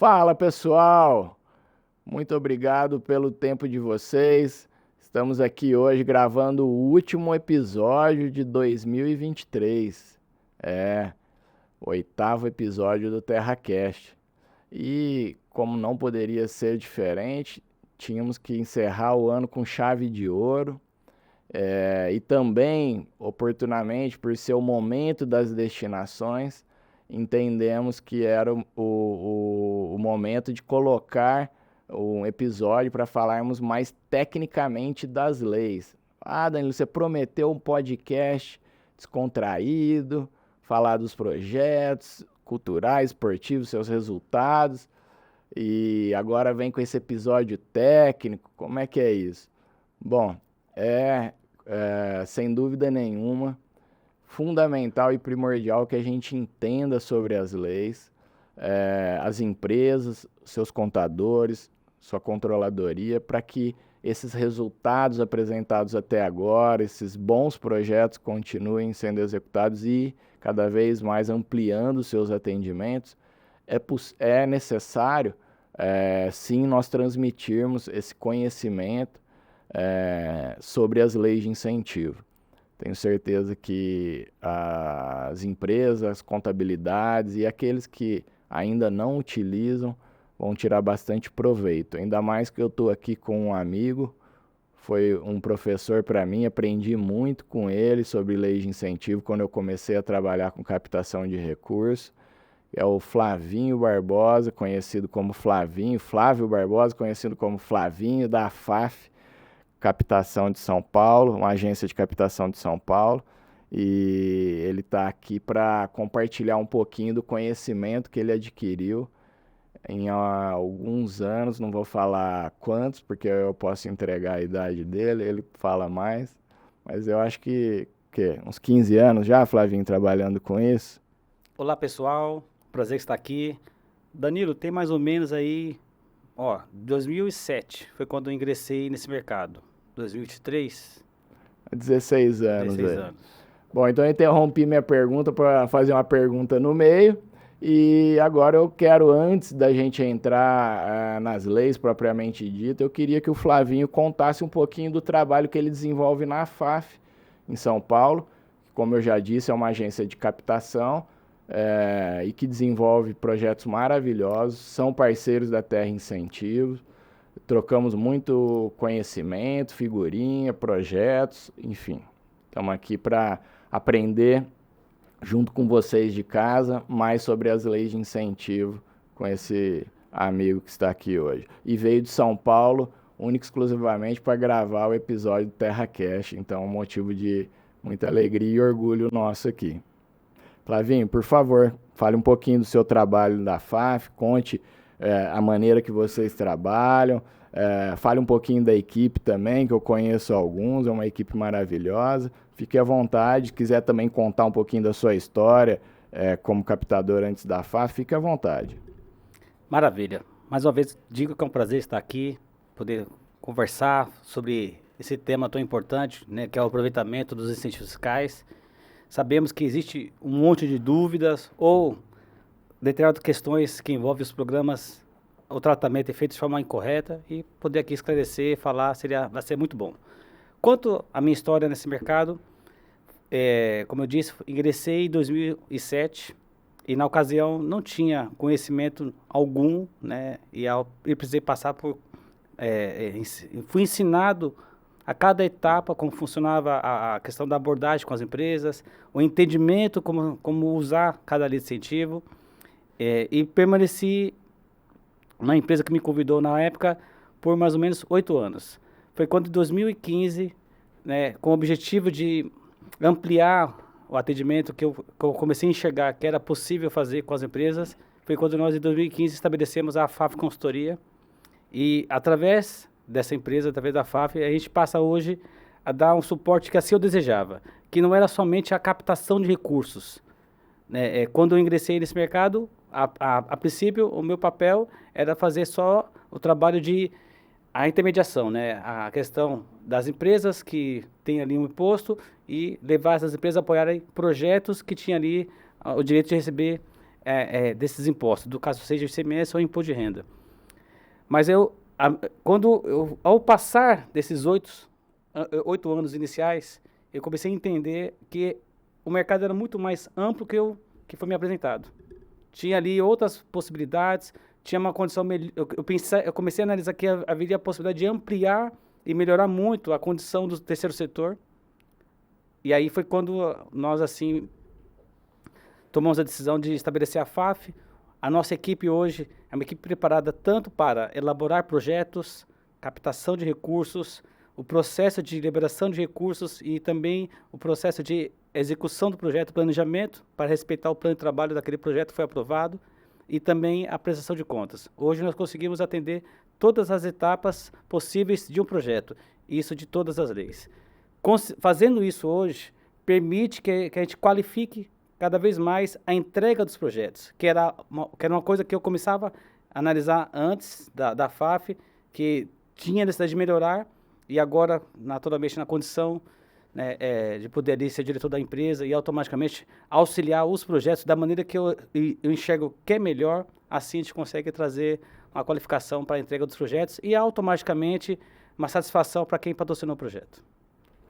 Fala pessoal, muito obrigado pelo tempo de vocês. Estamos aqui hoje gravando o último episódio de 2023. É, o oitavo episódio do TerraCast. E como não poderia ser diferente, tínhamos que encerrar o ano com chave de ouro. E também, oportunamente, por ser o momento das destinações, entendemos que era o momento de colocar um episódio para falarmos mais tecnicamente das leis. Ah, Danilo, você prometeu um podcast descontraído, falar dos projetos culturais, esportivos, seus resultados, e agora vem com esse episódio técnico. Como é que é isso? Bom, sem dúvida nenhuma, fundamental e primordial que a gente entenda sobre as leis, as empresas, seus contadores, sua controladoria, para que esses resultados apresentados até agora, esses bons projetos continuem sendo executados e cada vez mais ampliando seus atendimentos. É necessário, sim, nós transmitirmos esse conhecimento sobre as leis de incentivo. Tenho certeza que as empresas, as contabilidades e aqueles que ainda não utilizam vão tirar bastante proveito. Ainda mais que eu estou aqui com um amigo, foi um professor para mim, aprendi muito com ele sobre leis de incentivo quando eu comecei a trabalhar com captação de recursos. É o Flavinho Barbosa, conhecido como Flavinho, Flávio Barbosa, conhecido como Flavinho, da FAF, Captação de São Paulo, uma agência de captação de São Paulo, e ele está aqui para compartilhar um pouquinho do conhecimento que ele adquiriu em alguns anos, não vou falar quantos, porque eu posso entregar a idade dele, ele fala mais, mas eu acho que uns 15 anos já, Flavinho, trabalhando com isso. Olá pessoal, prazer estar aqui. Danilo, tem mais ou menos aí, 2007 foi quando eu ingressei nesse mercado. 2023? 16 anos, 16 velho. anos. Bom, então eu interrompi minha pergunta para fazer uma pergunta no meio. E agora eu quero, antes da gente entrar nas leis propriamente dito, eu queria que o Flavinho contasse um pouquinho do trabalho que ele desenvolve na FAF, em São Paulo. Como eu já disse, é uma agência de captação e que desenvolve projetos maravilhosos, são parceiros da Terra Incentivos. Trocamos muito conhecimento, figurinha, projetos, enfim. Estamos aqui para aprender, junto com vocês de casa, mais sobre as leis de incentivo com esse amigo que está aqui hoje. E veio de São Paulo, única e exclusivamente para gravar o episódio do TerraCast. Então, um motivo de muita alegria e orgulho nosso aqui. Flavinho, por favor, fale um pouquinho do seu trabalho da FAF, conte a maneira que vocês trabalham, fale um pouquinho da equipe também, que eu conheço alguns, é uma equipe maravilhosa. Fique à vontade, se quiser também contar um pouquinho da sua história como captador antes da FAF, fique à vontade. Maravilha. Mais uma vez, digo que é um prazer estar aqui, poder conversar sobre esse tema tão importante, né, que é o aproveitamento dos incentivos fiscais. Sabemos que existe um monte de dúvidas ou determinadas questões que envolvem os programas, o tratamento é feito de forma incorreta, e poder aqui esclarecer, falar, vai ser muito bom. Quanto à minha história nesse mercado, como eu disse, ingressei em 2007 e na ocasião não tinha conhecimento algum, né, e precisei passar por... fui ensinado a cada etapa como funcionava a questão da abordagem com as empresas, o entendimento como usar cada lei de incentivo, e permaneci na empresa que me convidou na época por mais ou menos 8 anos. Foi quando em 2015, né, com o objetivo de ampliar o atendimento que eu comecei a enxergar que era possível fazer com as empresas, foi quando nós em 2015 estabelecemos a FAF Consultoria, e através dessa empresa, através da FAF, a gente passa hoje a dar um suporte que assim eu desejava, que não era somente a captação de recursos, né? Quando eu ingressei nesse mercado, a princípio, o meu papel era fazer só o trabalho de a intermediação, né? A questão das empresas que têm ali um imposto e levar essas empresas a apoiarem projetos que tinham ali o direito de receber desses impostos, do caso seja ICMS ou imposto de renda. Mas ao passar desses 8 anos iniciais, eu comecei a entender que o mercado era muito mais amplo que foi me apresentado. Tinha ali outras possibilidades, tinha uma condição melhor. Eu comecei a analisar que haveria a possibilidade de ampliar e melhorar muito a condição do terceiro setor. E aí foi quando nós, assim, tomamos a decisão de estabelecer a FAF. A nossa equipe hoje é uma equipe preparada tanto para elaborar projetos, captação de recursos, o processo de liberação de recursos e também o processo de execução do projeto, planejamento, para respeitar o plano de trabalho daquele projeto que foi aprovado, e também a prestação de contas. Hoje nós conseguimos atender todas as etapas possíveis de um projeto, isso de todas as leis. Fazendo isso hoje, permite que a gente qualifique cada vez mais a entrega dos projetos, que era uma coisa que eu começava a analisar antes da FAF, que tinha necessidade de melhorar, e agora, naturalmente, na condição, né, de poder ali ser diretor da empresa e automaticamente auxiliar os projetos da maneira que eu enxergo que é melhor, assim a gente consegue trazer uma qualificação para a entrega dos projetos e automaticamente uma satisfação para quem patrocinou o projeto.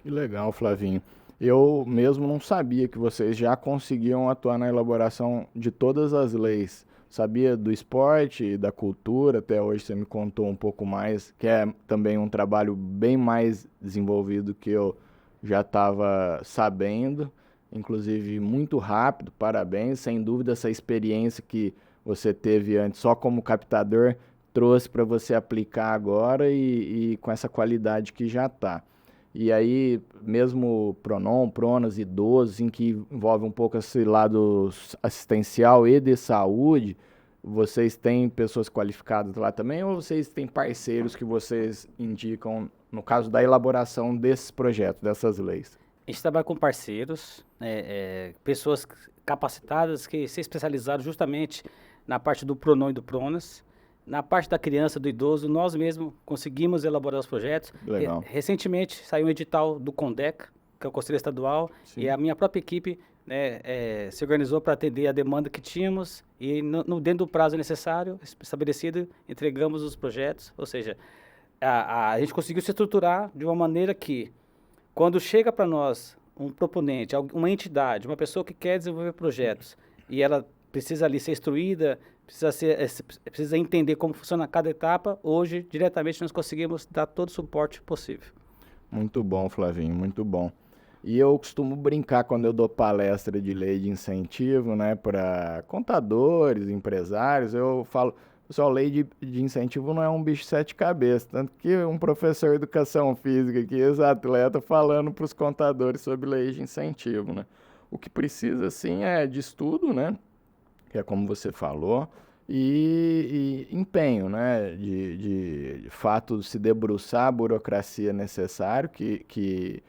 Que legal, Flavinho. Eu mesmo não sabia que vocês já conseguiam atuar na elaboração de todas as leis. Sabia do esporte, da cultura, até hoje você me contou um pouco mais, que é também um trabalho bem mais desenvolvido que eu já estava sabendo, inclusive muito rápido, parabéns. Sem dúvida, essa experiência que você teve antes só como captador trouxe para você aplicar agora e com essa qualidade que já está. E aí, mesmo Pronom, Pronas, idosos, em que envolve um pouco esse lado assistencial e de saúde, vocês têm pessoas qualificadas lá também ou vocês têm parceiros que vocês indicam, no caso da elaboração desses projetos, dessas leis? A gente trabalha com parceiros, pessoas capacitadas que se especializaram justamente na parte do Pronom e do Pronas. Na parte da criança, do idoso, nós mesmos conseguimos elaborar os projetos. Legal. Recentemente saiu um edital do CONDECA, que é o Conselho Estadual, Sim. e a minha própria equipe se organizou para atender a demanda que tínhamos e dentro do prazo necessário, estabelecido, entregamos os projetos. Ou seja, a gente conseguiu se estruturar de uma maneira que, quando chega para nós um proponente, uma entidade, uma pessoa que quer desenvolver projetos, e ela precisa ali ser instruída, precisa entender como funciona cada etapa, hoje, diretamente, nós conseguimos dar todo o suporte possível. Muito bom, Flavinho, muito bom. E eu costumo brincar quando eu dou palestra de lei de incentivo, né, para contadores, empresários, eu falo, pessoal, lei de incentivo não é um bicho de sete cabeças, tanto que um professor de educação física aqui, ex-atleta, falando para os contadores sobre lei de incentivo, né. O que precisa, sim, é de estudo, né, que é como você falou, e empenho, né, de fato se debruçar a burocracia necessária, que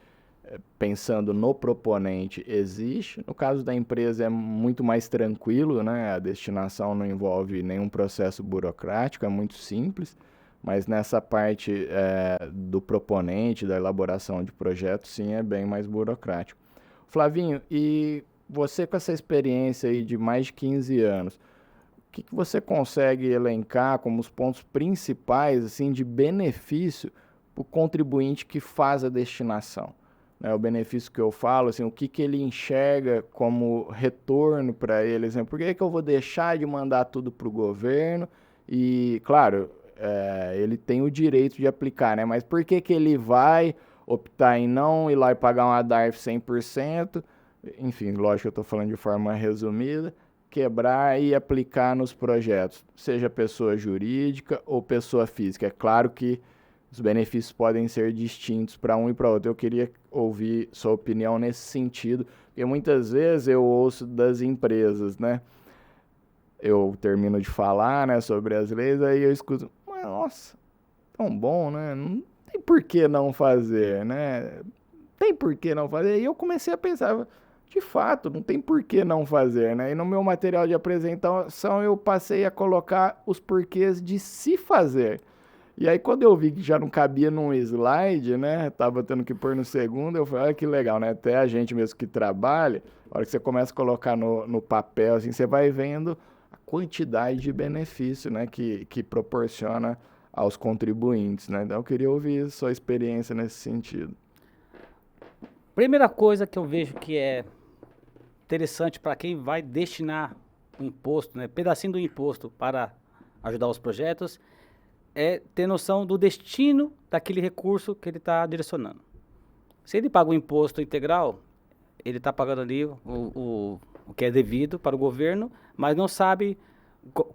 pensando no proponente existe. No caso da empresa é muito mais tranquilo, né, a destinação não envolve nenhum processo burocrático, é muito simples, mas nessa parte do proponente, da elaboração de projetos, sim, é bem mais burocrático. Flavinho, e você com essa experiência aí de mais de 15 anos, o que você consegue elencar como os pontos principais assim, de benefício para o contribuinte que faz a destinação? O benefício que eu falo, assim, o que ele enxerga como retorno para ele? Assim, por que eu vou deixar de mandar tudo para o governo? E, claro, ele tem o direito de aplicar, né? Mas por que ele vai optar em não ir lá e pagar uma DARF 100%? Enfim, lógico que eu estou falando de forma resumida, quebrar e aplicar nos projetos, seja pessoa jurídica ou pessoa física. É claro que os benefícios podem ser distintos para um e para outro. Eu queria ouvir sua opinião nesse sentido, porque muitas vezes eu ouço das empresas, né? Eu termino de falar, né, sobre as leis, aí eu escuto, mas nossa, tão bom, né? Não tem por que não fazer, né? Tem por que não fazer? E eu comecei a pensar, de fato, não tem por que não fazer, né? E no meu material de apresentação eu passei a colocar os porquês de se fazer. E aí, quando eu vi que já não cabia num slide, né? Tava tendo que pôr no segundo, eu falei, olha que legal, né? Até a gente mesmo que trabalha, a hora que você começa a colocar no papel, assim, você vai vendo a quantidade de benefício, né? Que proporciona aos contribuintes, né? Então, eu queria ouvir sua experiência nesse sentido. Primeira coisa que eu vejo que é interessante para quem vai destinar o imposto, né, pedacinho do imposto para ajudar os projetos, é ter noção do destino daquele recurso que ele está direcionando. Se ele paga o imposto integral, ele está pagando ali o que é devido para o governo, mas não sabe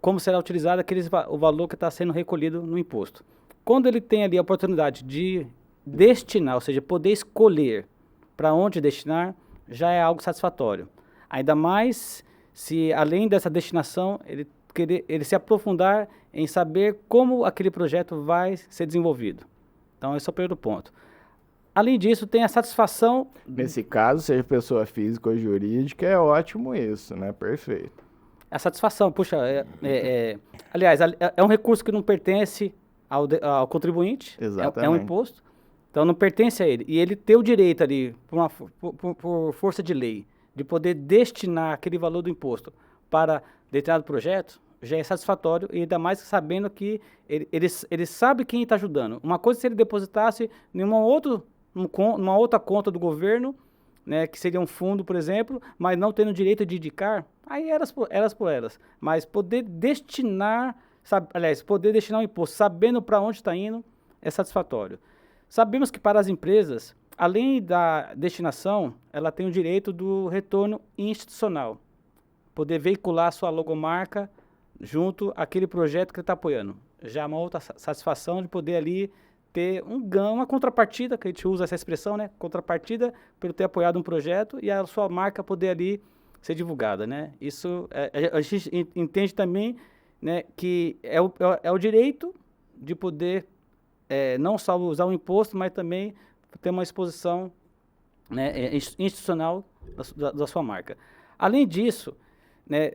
como será utilizado o valor que está sendo recolhido no imposto. Quando ele tem ali a oportunidade de destinar, ou seja, poder escolher para onde destinar, já é algo satisfatório. Ainda mais se, além dessa destinação, ele se aprofundar em saber como aquele projeto vai ser desenvolvido. Então, esse é o primeiro ponto. Além disso, tem a satisfação... Nesse caso, seja pessoa física ou jurídica, é ótimo isso, né? Perfeito. A satisfação, puxa, aliás, é um recurso que não pertence ao contribuinte, é um imposto, então não pertence a ele. E ele ter o direito ali, por força de lei, de poder destinar aquele valor do imposto para determinado projeto, já é satisfatório, e ainda mais sabendo que ele sabe quem está ajudando. Uma coisa é se ele depositasse numa outra conta do governo, né, que seria um fundo, por exemplo, mas não tendo direito de indicar, aí eras por elas. Mas poder destinar, poder destinar o imposto, sabendo para onde está indo, é satisfatório. Sabemos que para as empresas, além da destinação, ela tem o direito do retorno institucional. Poder veicular sua logomarca junto àquele projeto que ele está apoiando. Já é uma outra satisfação de poder ali ter um ganho, uma contrapartida, que a gente usa essa expressão, né? Contrapartida pelo ter apoiado um projeto e a sua marca poder ali ser divulgada, né? Isso, a gente entende também, né, que é o direito de poder não só usar o imposto, mas também ter uma exposição, né, institucional da sua marca. Além disso, né,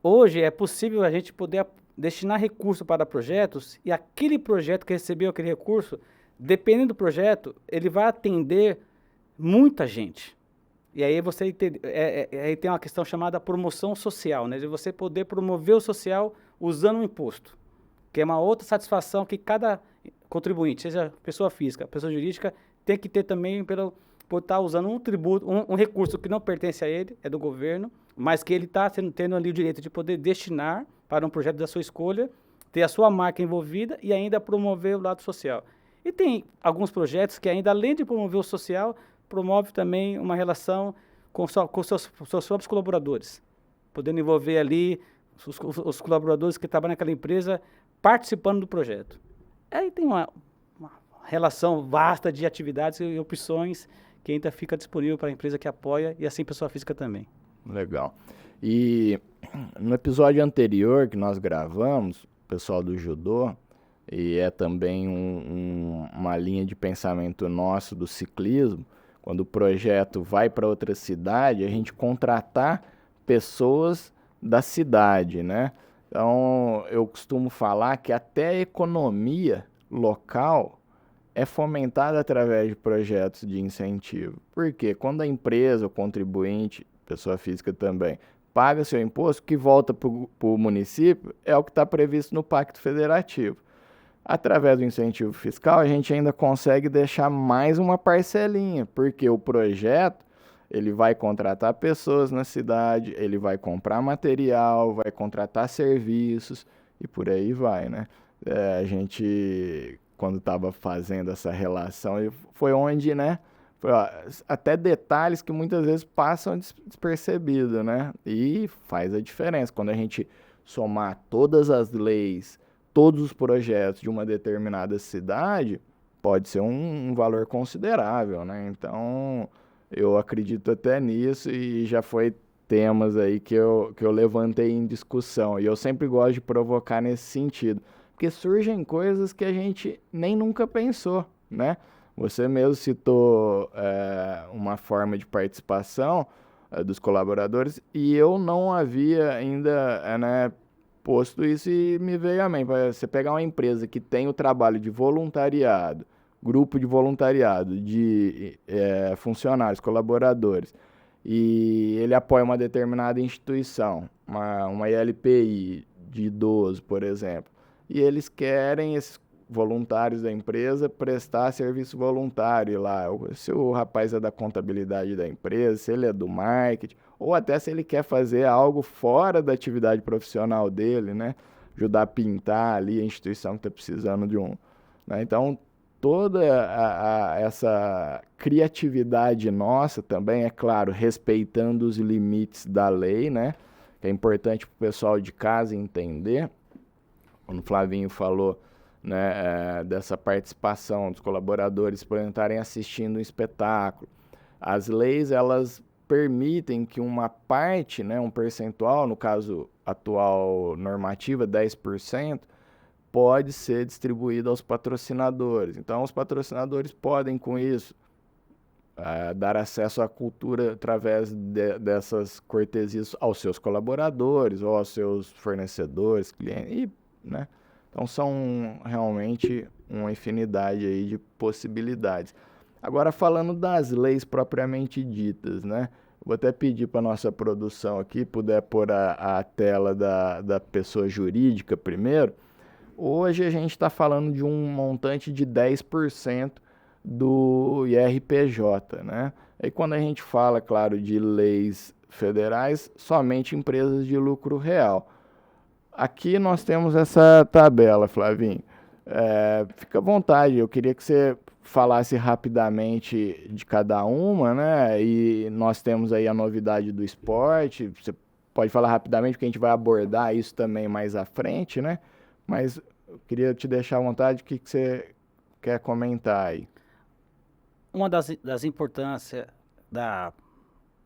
hoje é possível a gente poder destinar recurso para projetos e aquele projeto que recebeu aquele recurso, dependendo do projeto, ele vai atender muita gente. E aí você aí tem uma questão chamada promoção social, né, de você poder promover o social usando o imposto, que é uma outra satisfação que cada contribuinte, seja pessoa física, pessoa jurídica, tem que ter também por estar usando um tributo, um recurso que não pertence a ele, é do governo, mas que ele está tendo ali o direito de poder destinar para um projeto da sua escolha, ter a sua marca envolvida e ainda promover o lado social. E tem alguns projetos que ainda, além de promover o social, promove também uma relação com seus próprios colaboradores, podendo envolver ali os colaboradores que trabalham naquela empresa participando do projeto. Aí tem uma relação vasta de atividades e opções que ainda fica disponível para a empresa que apoia e assim a pessoa física também. Legal. E no episódio anterior que nós gravamos, o pessoal do judô, e é também uma linha de pensamento nosso do ciclismo, quando o projeto vai para outra cidade, a gente contratar pessoas da cidade, né? Então, eu costumo falar que até a economia local é fomentada através de projetos de incentivo. Porque quando a empresa, o contribuinte, pessoa física também, paga seu imposto, que volta para o município, é o que está previsto no Pacto Federativo. Através do incentivo fiscal, a gente ainda consegue deixar mais uma parcelinha, porque o projeto ele vai contratar pessoas na cidade, ele vai comprar material, vai contratar serviços e por aí vai, né? A gente, quando estava fazendo essa relação, foi onde, né? Foi, ó, até detalhes que muitas vezes passam despercebidos, né? E faz a diferença. Quando a gente somar todas as leis, todos os projetos de uma determinada cidade, pode ser um valor considerável, né? Então, eu acredito até nisso e já foi temas aí que eu levantei em discussão. E eu sempre gosto de provocar nesse sentido, porque surgem coisas que a gente nem nunca pensou, né? Você mesmo citou uma forma de participação dos colaboradores e eu não havia ainda, né, posto isso e me veio à mente, você pegar uma empresa que tem o trabalho de voluntariado, grupo de voluntariado, de funcionários, colaboradores, e ele apoia uma determinada instituição, uma ILPI de idoso, por exemplo, e eles querem, esses voluntários da empresa, prestar serviço voluntário lá. Se o rapaz é da contabilidade da empresa, se ele é do marketing, ou até se ele quer fazer algo fora da atividade profissional dele, né? Ajudar a pintar ali a instituição que está precisando de um. Né? Então, toda essa criatividade nossa também, é claro, respeitando os limites da lei, né? Que é importante para o pessoal de casa entender. Quando o Flavinho falou, né, dessa participação dos colaboradores por estarem assistindo um espetáculo. As leis, elas permitem que uma parte, né, um percentual, no caso atual normativa, 10%, pode ser distribuído aos patrocinadores. Então, os patrocinadores podem, com isso, dar acesso à cultura através dessas cortesias aos seus colaboradores ou aos seus fornecedores, clientes, e, né? Então, são realmente uma infinidade aí de possibilidades. Agora, falando das leis propriamente ditas, né? Vou até pedir para a nossa produção aqui, puder pôr a tela da pessoa jurídica primeiro. Hoje a gente está falando de um montante de 10% do IRPJ, né? E quando a gente fala, claro, de leis federais, somente empresas de lucro real. Aqui nós temos essa tabela, Flavinho. Fica à vontade, eu queria que você falasse rapidamente de cada uma, né? E nós temos aí a novidade do esporte. Você pode falar rapidamente, porque a gente vai abordar isso também mais à frente, né? Mas eu queria te deixar à vontade, o que você quer comentar aí? Uma das importâncias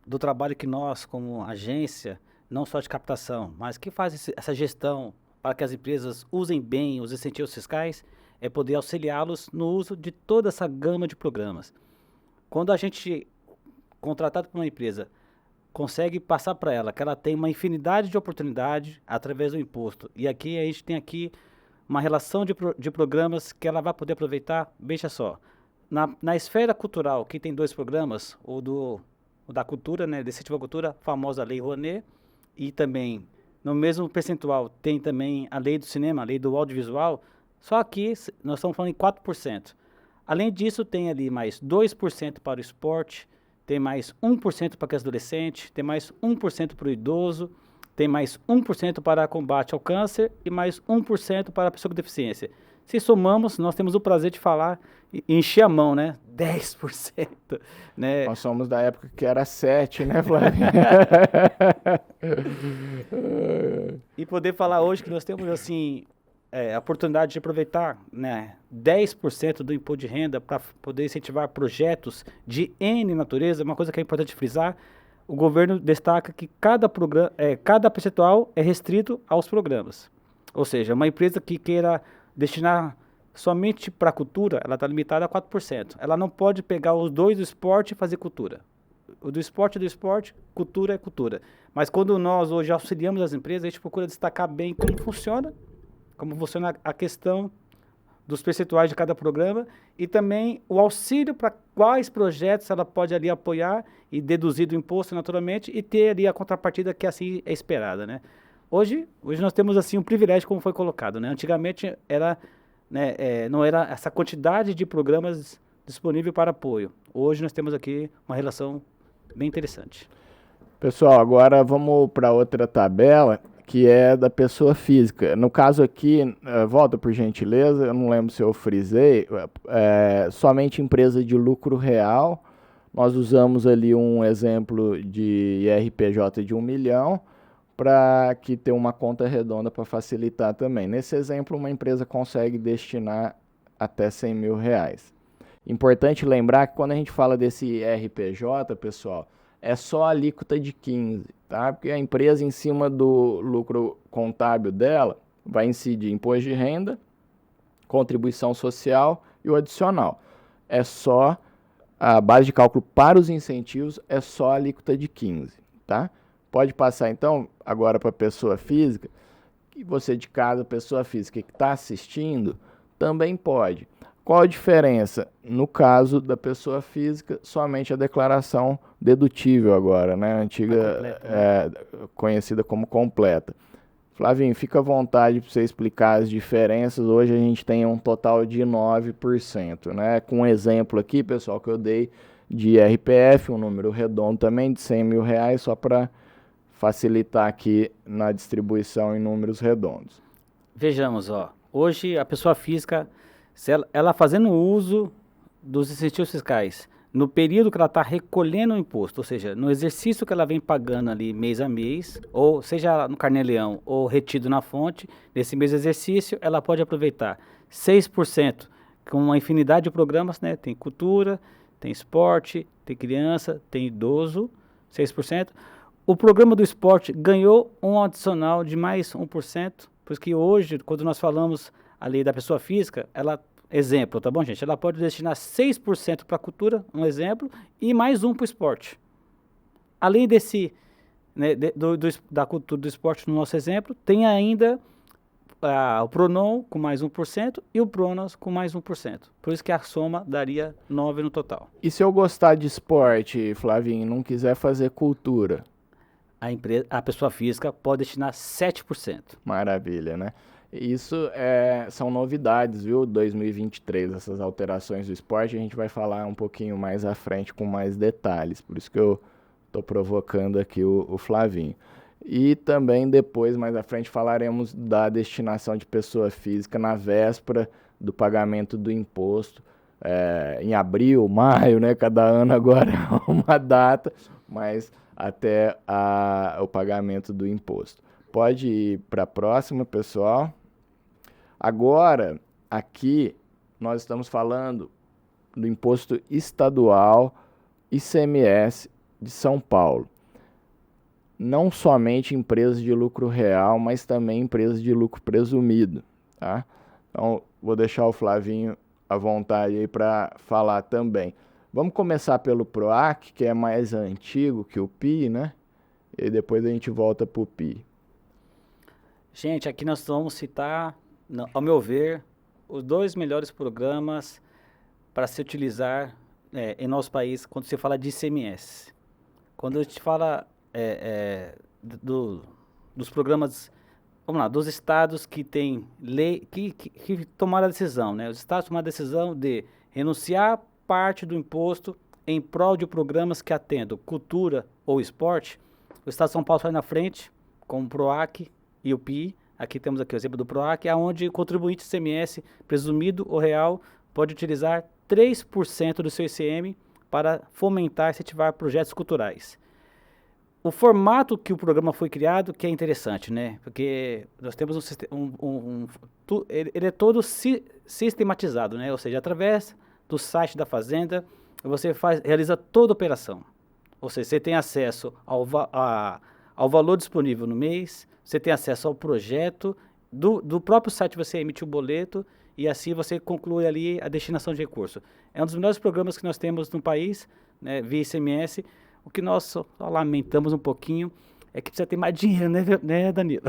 do trabalho que nós, como agência, não só de captação, mas que faz essa gestão para que as empresas usem bem os incentivos fiscais, é poder auxiliá-los no uso de toda essa gama de programas. Quando a gente, contratado por uma empresa, consegue passar para ela que ela tem uma infinidade de oportunidades através do imposto, e aqui a gente tem aqui uma relação de programas que ela vai poder aproveitar, veja só, na esfera cultural, que tem 2 programas, o da cultura, né, de incentivo à cultura, a famosa Lei Rouanet, e também, no mesmo percentual, tem também a lei do cinema, a lei do audiovisual, só que nós estamos falando em 4%. Além disso, tem ali mais 2% para o esporte, tem mais 1% para o adolescente, tem mais 1% para o idoso, tem mais 1% para combate ao câncer e mais 1% para a pessoa com deficiência. Se somamos, nós temos o prazer de falar e encher a mão, né? 10%. Né? Nós somos da época que era 7, né, Flávio? E poder falar hoje que nós temos, assim, a oportunidade de aproveitar, né, 10% do imposto de renda para poder incentivar projetos de N natureza, uma coisa que é importante frisar, o governo destaca que cada percentual é restrito aos programas. Ou seja, uma empresa que queira destinar somente para a cultura, ela está limitada a 4%. Ela não pode pegar os 2 do esporte e fazer cultura. O do esporte é do esporte, cultura é cultura. Mas quando nós hoje auxiliamos as empresas, a gente procura destacar bem como funciona a questão dos percentuais de cada programa e também o auxílio para quais projetos ela pode ali apoiar e deduzir do imposto naturalmente e ter ali a contrapartida que assim é esperada, né? Hoje nós temos assim um privilégio como foi colocado, né? Antigamente não era essa quantidade de programas disponível para apoio. Hoje nós temos aqui uma relação bem interessante. Pessoal, agora vamos para outra tabela, que é da pessoa física. No caso aqui, volta por gentileza, eu não lembro se eu frisei, somente empresa de lucro real. Nós usamos ali um exemplo de IRPJ de 1 milhão, para que ter uma conta redonda para facilitar também. Nesse exemplo, uma empresa consegue destinar até 100 mil reais. Importante lembrar que quando a gente fala desse IRPJ, pessoal, é só a alíquota de 15%, tá? Porque a empresa, em cima do lucro contábil dela, vai incidir imposto de renda, contribuição social e o adicional. É só a base de cálculo para os incentivos, é só a alíquota de 15%, tá? Pode passar, então, agora para a pessoa física. E você de casa, pessoa física que está assistindo, também pode. Qual a diferença? No caso da pessoa física, somente a declaração dedutível agora, né? A antiga, completa, né? conhecida como completa. Flavinho, fica à vontade para você explicar as diferenças. Hoje a gente tem um total de 9%, né? Com um exemplo aqui, pessoal, que eu dei de RPF, um número redondo também, de R$ 100.000, só para facilitar aqui na distribuição em números redondos. Vejamos, ó. Hoje a pessoa física, se ela fazendo uso dos incentivos fiscais, no período que ela está recolhendo o imposto, ou seja, no exercício que ela vem pagando ali mês a mês, ou seja no Carnê-Leão ou retido na fonte, nesse mês de exercício, ela pode aproveitar 6%, com uma infinidade de programas, né? Tem cultura, tem esporte, tem criança, tem idoso, 6%. O programa do esporte ganhou um adicional de mais 1%, porque hoje, quando nós falamos ali da pessoa física, ela, exemplo, tá bom, gente? Ela pode destinar 6% para a cultura, um exemplo, e mais 1% para o esporte. Além desse, né, da cultura do esporte no nosso exemplo, tem ainda o Pronon com mais 1% e o Pronas com mais 1%. Por isso que a soma daria 9% no total. E se eu gostar de esporte, Flavinho, e não quiser fazer cultura? A pessoa física pode destinar 7%. Maravilha, né? Isso são novidades, viu? 2023, essas alterações do esporte, a gente vai falar um pouquinho mais à frente com mais detalhes, por isso que eu estou provocando aqui o Flavinho. E também depois, mais à frente, falaremos da destinação de pessoa física na véspera do pagamento do imposto, em abril, maio, né? Cada ano agora é uma data, mas até o pagamento do imposto. Pode ir para a próxima, pessoal. Agora, aqui, nós estamos falando do imposto estadual ICMS de São Paulo. Não somente empresas de lucro real, mas também empresas de lucro presumido, tá? Então, vou deixar o Flavinho à vontade aí para falar também. Vamos começar pelo PROAC, que é mais antigo que o PI, né? E depois a gente volta para o PI. Gente, aqui nós vamos citar, ao meu ver, os 2 melhores programas para se utilizar em nosso país quando se fala de ICMS. Quando a gente fala dos programas, vamos lá, dos estados que têm lei, que tomaram a decisão, né? Os estados tomaram a decisão de renunciar parte do imposto em prol de programas que atendam cultura ou esporte. O estado de São Paulo sai na frente, com o PROAC e o PI. Aqui temos aqui o exemplo do PROAC, onde o contribuinte ICMS presumido ou real pode utilizar 3% do seu ICM para fomentar e incentivar projetos culturais. O formato que o programa foi criado que é interessante, né? Porque nós temos ele é todo sistematizado, né? Ou seja, através do site da Fazenda, você realiza toda a operação. Ou seja, você tem acesso ao valor disponível no mês, você tem acesso ao projeto, do próprio site você emite o boleto e assim você conclui ali a destinação de recurso. É um dos melhores programas que nós temos no país, né, via ICMS. O que nós só lamentamos um pouquinho é que precisa ter mais dinheiro, né, Danilo?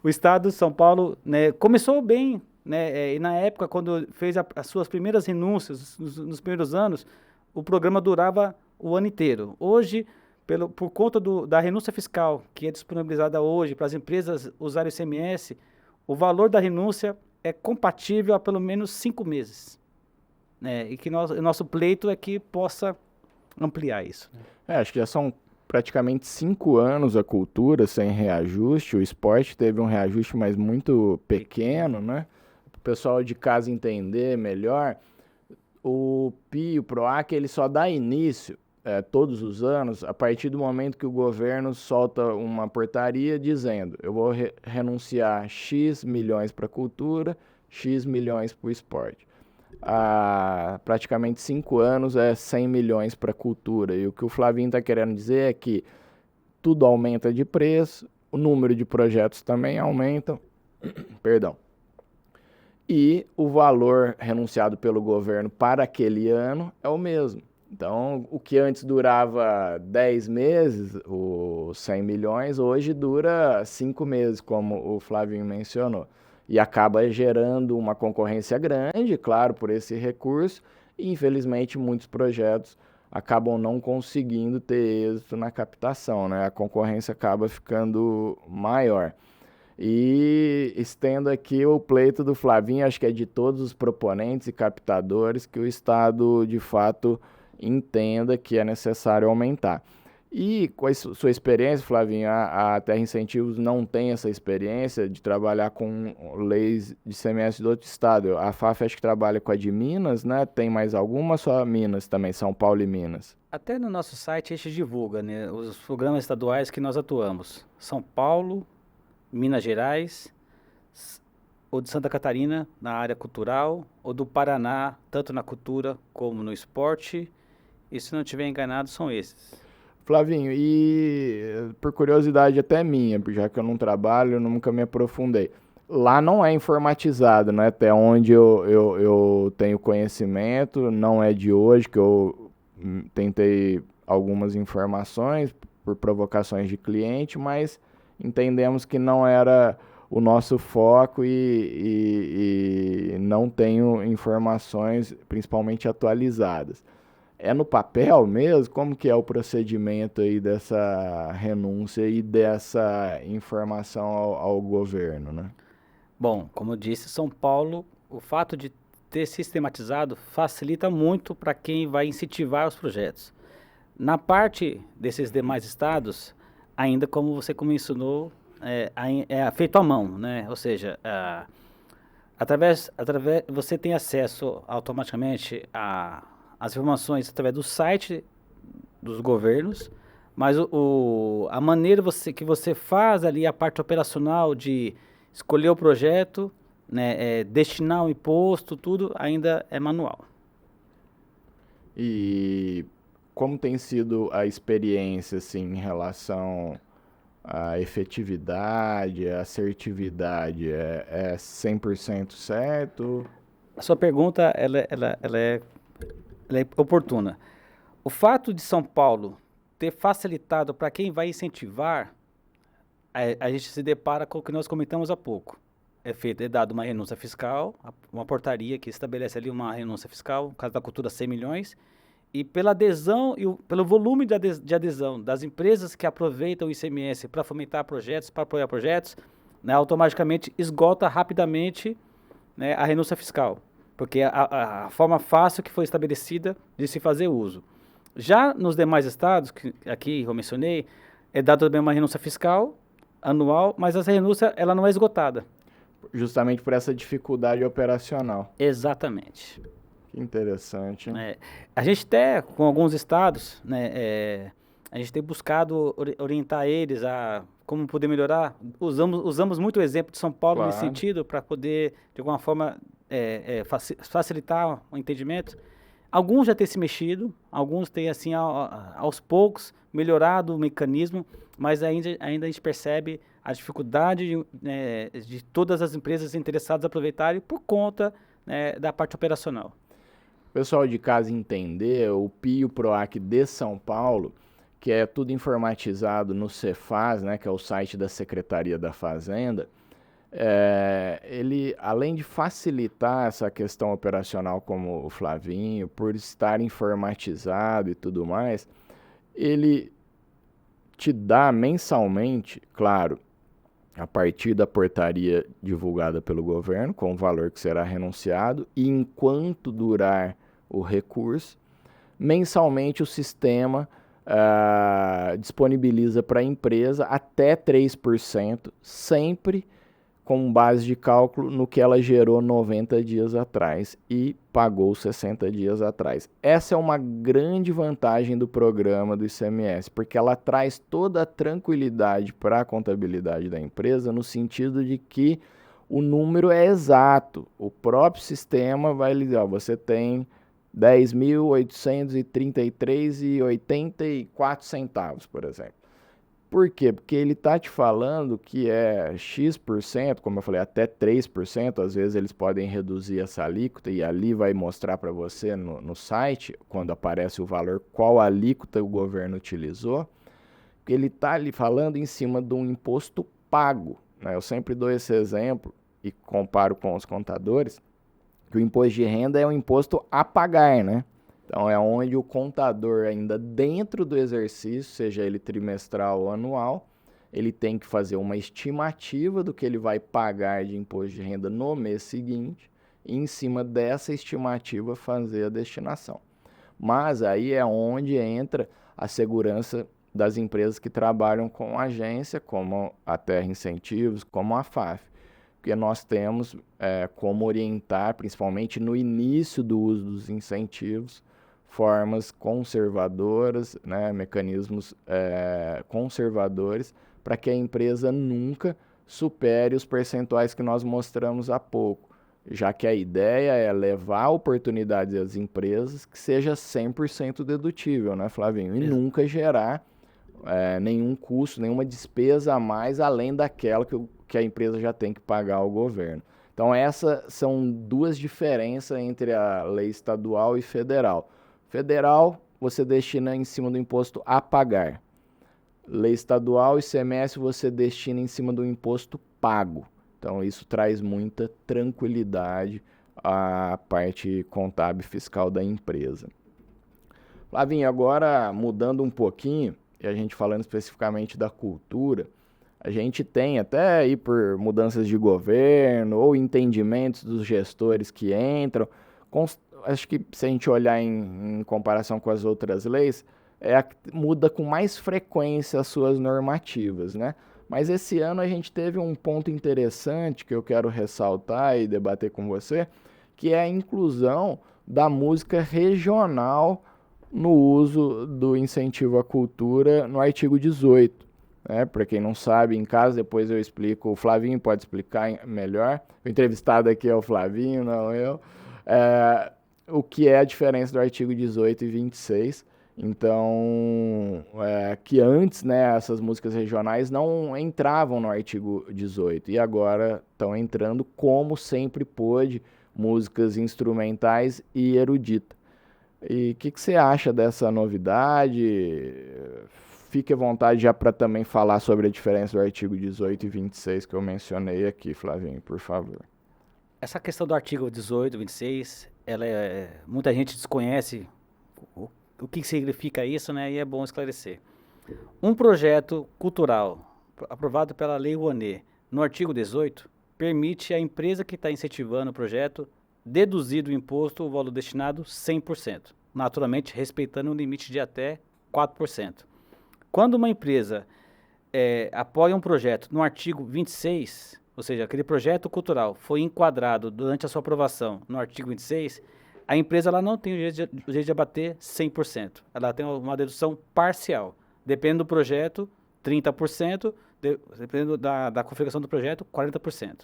O estado de São Paulo, né, começou bem, né, e na época, quando fez as suas primeiras renúncias, nos primeiros anos, o programa durava o ano inteiro. Hoje, por conta da renúncia fiscal, que é disponibilizada hoje para as empresas usarem o ICMS, o valor da renúncia é compatível a pelo menos 5 meses. Né, e que o nosso pleito é que possa ampliar isso. Acho que já são praticamente 5 anos a cultura sem reajuste. O esporte teve um reajuste, mas muito pequeno, né? Para o pessoal de casa entender melhor, o PI, o PROAC, ele só dá início todos os anos a partir do momento que o governo solta uma portaria dizendo: eu vou renunciar X milhões para a cultura, X milhões para o esporte. Há praticamente 5 anos é 100 milhões para a cultura. E o que o Flavinho está querendo dizer é que tudo aumenta de preço, o número de projetos também aumenta, perdão. E o valor renunciado pelo governo para aquele ano é o mesmo. Então, o que antes durava 10 meses, os 100 milhões, hoje dura 5 meses, como o Flavinho mencionou. E acaba gerando uma concorrência grande, claro, por esse recurso, e infelizmente muitos projetos acabam não conseguindo ter êxito na captação, né? A concorrência acaba ficando maior. E estendo aqui o pleito do Flavinho, acho que é de todos os proponentes e captadores, que o Estado, de fato, entenda que é necessário aumentar. E com a sua experiência, Flavinho, a Terra Incentivos não tem essa experiência de trabalhar com leis de ICMS do outro estado. A FAF acho que trabalha com a de Minas, né? Tem mais alguma, só Minas também, São Paulo e Minas? Até no nosso site a gente divulga, né, os programas estaduais que nós atuamos. São Paulo, Minas Gerais, ou de Santa Catarina na área cultural, ou do Paraná, tanto na cultura como no esporte. E se não estiver enganado, são esses. Flavinho, e por curiosidade até minha, já que eu não trabalho, eu nunca me aprofundei. Lá não é informatizado, né? Até onde eu tenho conhecimento, não é de hoje que eu tentei algumas informações por provocações de cliente, mas entendemos que não era o nosso foco e não tenho informações principalmente atualizadas. É no papel mesmo? Como que é o procedimento aí dessa renúncia e dessa informação ao governo, né? Bom, como eu disse, São Paulo, o fato de ter sistematizado facilita muito para quem vai incentivar os projetos. Na parte desses demais estados, ainda como você mencionou, é feito à mão, né? Ou seja, através você tem acesso automaticamente as informações através do site dos governos, mas a maneira que você faz ali a parte operacional de escolher o projeto, né, destinar o imposto, tudo ainda é manual. E como tem sido a experiência assim, em relação à efetividade, à assertividade? É 100% certo? A sua pergunta ela é oportuna. O fato de São Paulo ter facilitado para quem vai incentivar, a gente se depara com o que nós comentamos há pouco. É dado uma renúncia fiscal, uma portaria que estabelece ali uma renúncia fiscal, no caso da cultura 100 milhões, e pela adesão e pelo volume de adesão das empresas que aproveitam o ICMS para fomentar projetos, para apoiar projetos, né, automaticamente esgota rapidamente, né, a renúncia fiscal, porque a forma fácil que foi estabelecida de se fazer uso. Já nos demais estados, que aqui eu mencionei, é dado também uma renúncia fiscal anual, mas essa renúncia ela não é esgotada. Justamente por essa dificuldade operacional. Exatamente. Que interessante, hein? A gente até, com alguns estados, né, a gente tem buscado orientar eles a como poder melhorar. Usamos muito o exemplo de São Paulo nesse sentido, para poder, de alguma forma, facilitar o entendimento. Alguns já têm se mexido, alguns têm, assim, aos poucos, melhorado o mecanismo, mas ainda a gente percebe a dificuldade de todas as empresas interessadas aproveitarem por conta, né, da parte operacional. O pessoal de casa entender, o PI e o PROAC de São Paulo, que é tudo informatizado no Cefaz, né, que é o site da Secretaria da Fazenda, ele, além de facilitar essa questão operacional, como o Flavinho, por estar informatizado e tudo mais, ele te dá mensalmente, claro, a partir da portaria divulgada pelo governo, com o valor que será renunciado, e enquanto durar o recurso, mensalmente o sistema disponibiliza para a empresa até 3%, sempre com base de cálculo no que ela gerou 90 dias atrás e pagou 60 dias atrás. Essa é uma grande vantagem do programa do ICMS, porque ela traz toda a tranquilidade para a contabilidade da empresa, no sentido de que o número é exato. O próprio sistema vai lhe dizer, você tem 10.833,84 centavos, por exemplo. Por quê? Porque ele está te falando que é X%, como eu falei, até 3%, às vezes eles podem reduzir essa alíquota e ali vai mostrar para você no site, quando aparece o valor, qual alíquota o governo utilizou. Ele está ali falando em cima de um imposto pago, né? Eu sempre dou esse exemplo e comparo com os contadores, que o imposto de renda é um imposto a pagar, né? Então, é onde o contador, ainda dentro do exercício, seja ele trimestral ou anual, ele tem que fazer uma estimativa do que ele vai pagar de imposto de renda no mês seguinte e, em cima dessa estimativa, fazer a destinação. Mas aí é onde entra a segurança das empresas que trabalham com agência, como a Terra Incentivos, como a FAF. Porque nós temos como orientar, principalmente no início do uso dos incentivos, formas conservadoras, né, mecanismos conservadores, para que a empresa nunca supere os percentuais que nós mostramos há pouco, já que a ideia é levar oportunidades às empresas que seja 100% dedutível, né, Flavinho? E nunca gerar nenhum custo, nenhuma despesa a mais, além daquela que a empresa já tem que pagar ao governo. Então, essas são duas diferenças entre a lei estadual e federal. Federal, você destina em cima do imposto a pagar. Lei estadual, ICMS, você destina em cima do imposto pago. Então, isso traz muita tranquilidade à parte contábil e fiscal da empresa. Flavinho, agora mudando um pouquinho, e a gente falando especificamente da cultura, a gente tem até aí por mudanças de governo ou entendimentos dos gestores que entram, acho que se a gente olhar em comparação com as outras leis, muda com mais frequência as suas normativas, né? Mas esse ano a gente teve um ponto interessante que eu quero ressaltar e debater com você, que é a inclusão da música regional no uso do incentivo à cultura no artigo 18. Para quem não sabe, em casa, depois eu explico, o Flavinho pode explicar melhor, o entrevistado aqui é o Flavinho, não eu, o que é a diferença do artigo 18 e 26. Então, que antes, né, essas músicas regionais não entravam no artigo 18 e agora estão entrando, como sempre pôde, músicas instrumentais e eruditas. E o que você acha dessa novidade? Fique à vontade já para também falar sobre a diferença do artigo 18 e 26 que eu mencionei aqui, Flavinho, por favor. Essa questão do artigo 18, 26, muita gente desconhece o que significa isso, né? E é bom esclarecer. Um projeto cultural aprovado pela Lei Rouanet, no artigo 18, permite à empresa que está incentivando o projeto deduzir do imposto o valor destinado 100%, naturalmente respeitando um limite de até 4%. Quando uma empresa apoia um projeto no artigo 26, ou seja, aquele projeto cultural foi enquadrado durante a sua aprovação no artigo 26, a empresa ela não tem o direito de abater 100%. Ela tem uma dedução parcial. Dependendo do projeto, 30%, dependendo da configuração do projeto, 40%.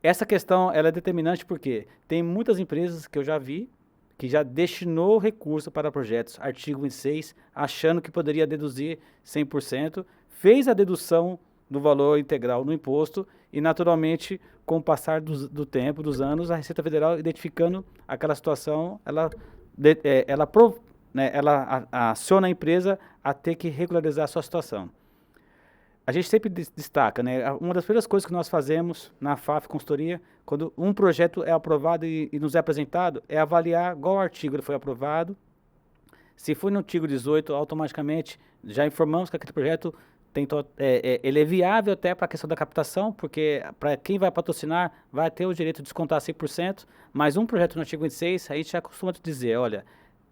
Essa questão ela é determinante porque tem muitas empresas que eu já vi que já destinou recurso para projetos, artigo 26, achando que poderia deduzir 100%, fez a dedução do valor integral no imposto e, naturalmente, com o passar do tempo, dos anos, a Receita Federal, identificando aquela situação, ela aciona a empresa a ter que regularizar a sua situação. A gente sempre destaca, né? Uma das primeiras coisas que nós fazemos na FAF Consultoria, quando um projeto é aprovado e nos é apresentado, é avaliar qual artigo ele foi aprovado. Se foi no artigo 18, automaticamente já informamos que aquele projeto ele é viável até para a questão da captação, porque para quem vai patrocinar vai ter o direito de descontar 100%, mas um projeto no artigo 26, a gente já costuma dizer, olha,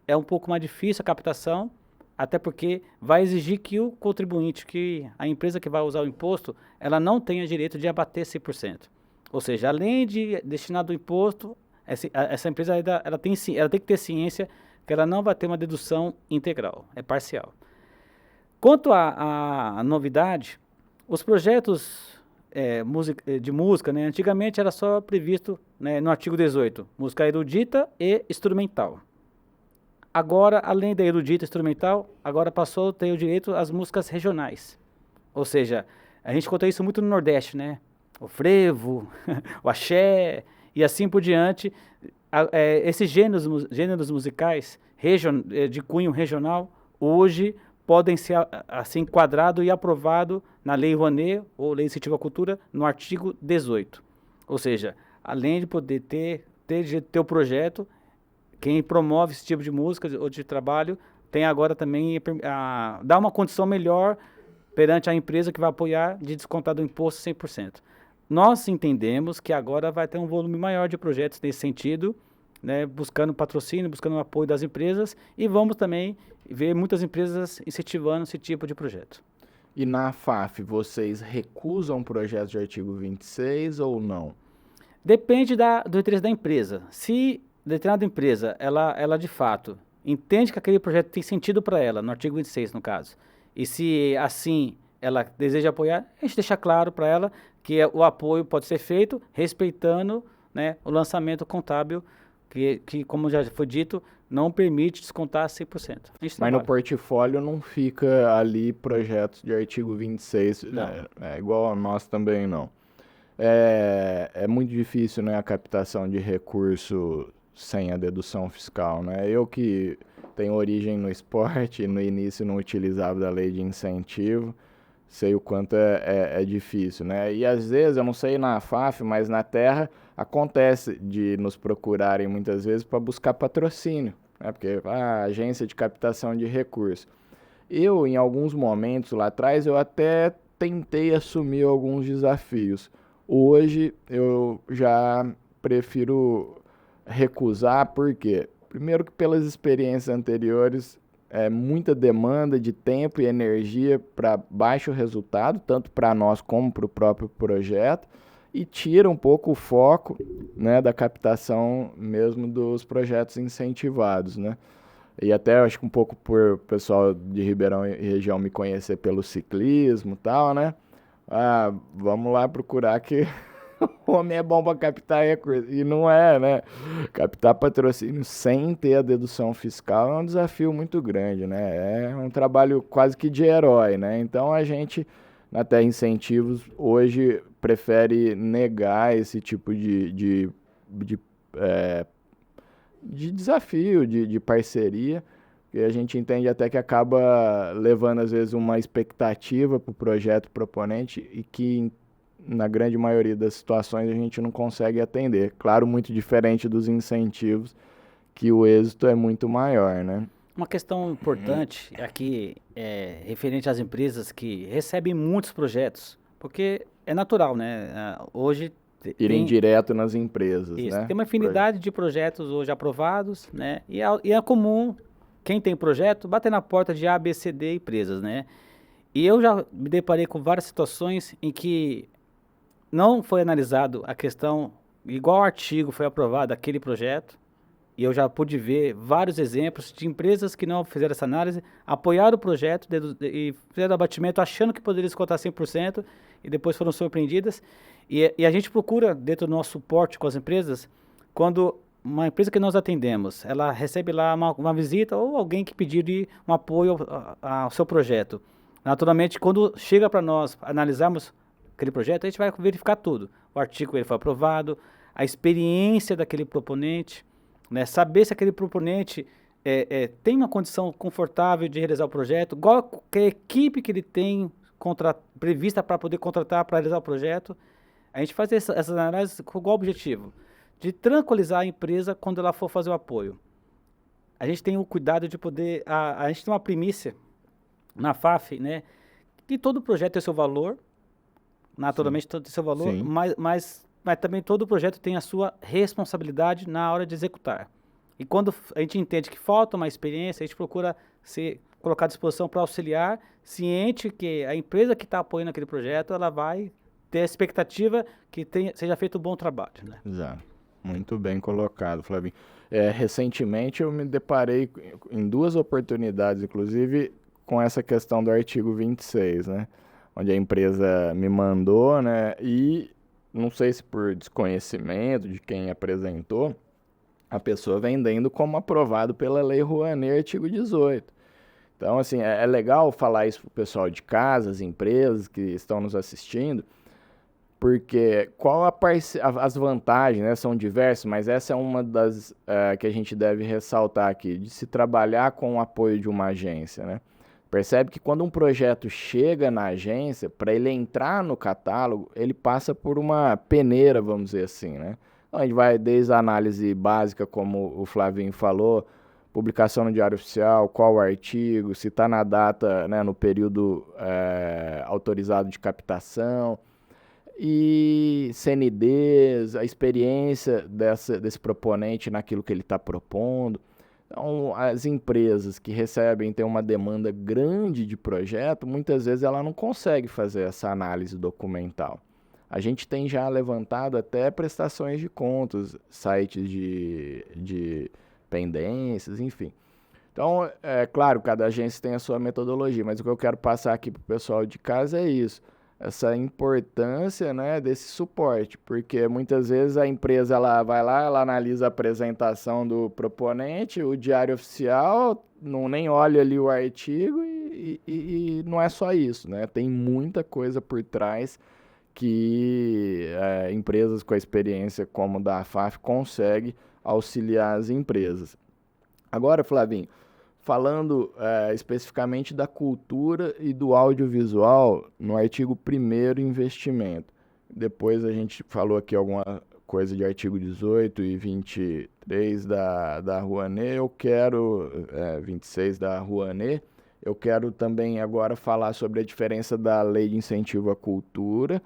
é um pouco mais difícil a captação, até porque vai exigir que o contribuinte, que a empresa que vai usar o imposto, ela não tenha direito de abater 100%. Ou seja, além de destinar do imposto, essa empresa ela tem que ter ciência que ela não vai ter uma dedução integral, é parcial. Quanto à novidade, os projetos de música, né, antigamente era só previsto, né, no artigo 18, música erudita e instrumental. Agora, além da erudita e instrumental, agora passou a ter o direito às músicas regionais. Ou seja, a gente conta isso muito no Nordeste, né? O frevo, o axé e assim por diante. Esses gêneros musicais de cunho regional, hoje podem ser assim enquadrados e aprovados na Lei Rouanet, ou Lei de Incentivo à Cultura, no artigo 18. Ou seja, além de poder ter o projeto, quem promove esse tipo de música ou de trabalho tem agora também dá uma condição melhor perante a empresa que vai apoiar de descontar do imposto 100%. Nós entendemos que agora vai ter um volume maior de projetos nesse sentido, né, buscando patrocínio, buscando o apoio das empresas, e vamos também ver muitas empresas incentivando esse tipo de projeto. E na FAF, vocês recusam projetos de artigo 26 ou não? Depende do interesse da empresa. Se determinada empresa, ela de fato entende que aquele projeto tem sentido para ela, no artigo 26 no caso, e se assim ela deseja apoiar, a gente deixa claro para ela que o apoio pode ser feito respeitando, né, o lançamento contábil, que, como já foi dito, não permite descontar 100%. Mas no portfólio não fica ali projetos de artigo 26, igual a nós também não. É muito difícil, né, a captação de recurso sem a dedução fiscal, né? Eu que tenho origem no esporte, no início não utilizava da lei de incentivo, sei o quanto é difícil, né? E às vezes, eu não sei na FAF, mas na Terra, acontece de nos procurarem muitas vezes para buscar patrocínio, né? Porque a agência de captação de recursos. Eu, em alguns momentos lá atrás, eu até tentei assumir alguns desafios. Hoje, eu já prefiro recusar, porque, primeiro que pelas experiências anteriores, muita demanda de tempo e energia para baixo resultado, tanto para nós como para o próprio projeto, e tira um pouco o foco, né, da captação mesmo dos projetos incentivados, né? E até acho que um pouco por o pessoal de Ribeirão e região me conhecer pelo ciclismo e tal, né? Vamos lá procurar que o homem é bom para captar recursos. E não é, né? Captar patrocínio sem ter a dedução fiscal é um desafio muito grande, né? É um trabalho quase que de herói, né? Então a gente, na Terra Incentivos, hoje prefere negar esse tipo de desafio, de parceria, que a gente entende até que acaba levando, às vezes, uma expectativa para o projeto proponente e que, na grande maioria das situações, a gente não consegue atender. Claro, muito diferente dos incentivos, que o êxito é muito maior, né? Uma questão importante aqui referente às empresas que recebem muitos projetos, porque é natural, né? Hoje irem direto nas empresas, isso, né? Tem uma infinidade de projetos hoje aprovados, né? E é comum quem tem projeto bater na porta de A, B, C, D empresas, né? E eu já me deparei com várias situações em que não foi analisado a questão, igual artigo foi aprovado aquele projeto, e eu já pude ver vários exemplos de empresas que não fizeram essa análise, apoiaram o projeto e fizeram abatimento achando que poderia descontar 100% e depois foram surpreendidas. E a gente procura, dentro do nosso suporte com as empresas, quando uma empresa que nós atendemos, ela recebe lá uma visita ou alguém que pediu um apoio ao seu projeto. Naturalmente, quando chega para nós analisarmos aquele projeto, a gente vai verificar tudo. O artigo ele foi aprovado, a experiência daquele proponente, né, saber se aquele proponente tem uma condição confortável de realizar o projeto, qual é a equipe que ele tem prevista para poder contratar para realizar o projeto. A gente faz essas análises com qual objetivo? De tranquilizar a empresa quando ela for fazer o apoio. A gente tem o cuidado de poder... A gente tem uma primícia na FAF, né? Que todo projeto tem seu valor, naturalmente todo tem seu valor, mas também todo projeto tem a sua responsabilidade na hora de executar. E quando a gente entende que falta uma experiência, a gente procura se colocar à disposição para auxiliar, ciente que a empresa que está apoiando aquele projeto, ela vai ter a expectativa que seja feito um bom trabalho, né? Exato. Muito bem colocado, Flavinho. Recentemente eu me deparei em duas oportunidades, inclusive, com essa questão do artigo 26, né? Onde a empresa me mandou, né? E não sei se por desconhecimento de quem apresentou, a pessoa vendendo como aprovado pela Lei Rouanet, artigo 18. Então, assim, é legal falar isso para o pessoal de casa, as empresas que estão nos assistindo, porque as vantagens, né, são diversas, mas essa é uma das que a gente deve ressaltar aqui, de se trabalhar com o apoio de uma agência, né? Percebe que quando um projeto chega na agência, para ele entrar no catálogo, ele passa por uma peneira, vamos dizer assim, né? Então, a gente vai desde a análise básica, como o Flavinho falou, publicação no Diário Oficial, qual o artigo, se está na data, né, no período autorizado de captação, e CNDs, a experiência desse proponente naquilo que ele está propondo. Então, as empresas que recebem, têm uma demanda grande de projeto, muitas vezes ela não consegue fazer essa análise documental. A gente tem já levantado até prestações de contas, sites de pendências, enfim. Então, é claro, cada agência tem a sua metodologia, mas o que eu quero passar aqui para o pessoal de casa é isso. Essa importância, né, desse suporte, porque muitas vezes a empresa ela vai lá, ela analisa a apresentação do proponente, o diário oficial, não nem olha ali o artigo e não é só isso, né? Tem muita coisa por trás que empresas com a experiência como da AFAF conseguem auxiliar as empresas. Agora, Flavinho, falando especificamente da cultura e do audiovisual no artigo 1º, investimento. Depois a gente falou aqui alguma coisa de artigo 18 e 23 da Rouanet, 26 da Rouanet. Eu quero também agora falar sobre a diferença da Lei de Incentivo à Cultura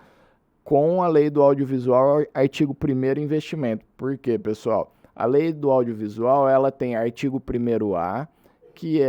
com a Lei do Audiovisual, artigo 1º, investimento. Por quê, pessoal? A Lei do Audiovisual, ela tem artigo 1º-A, que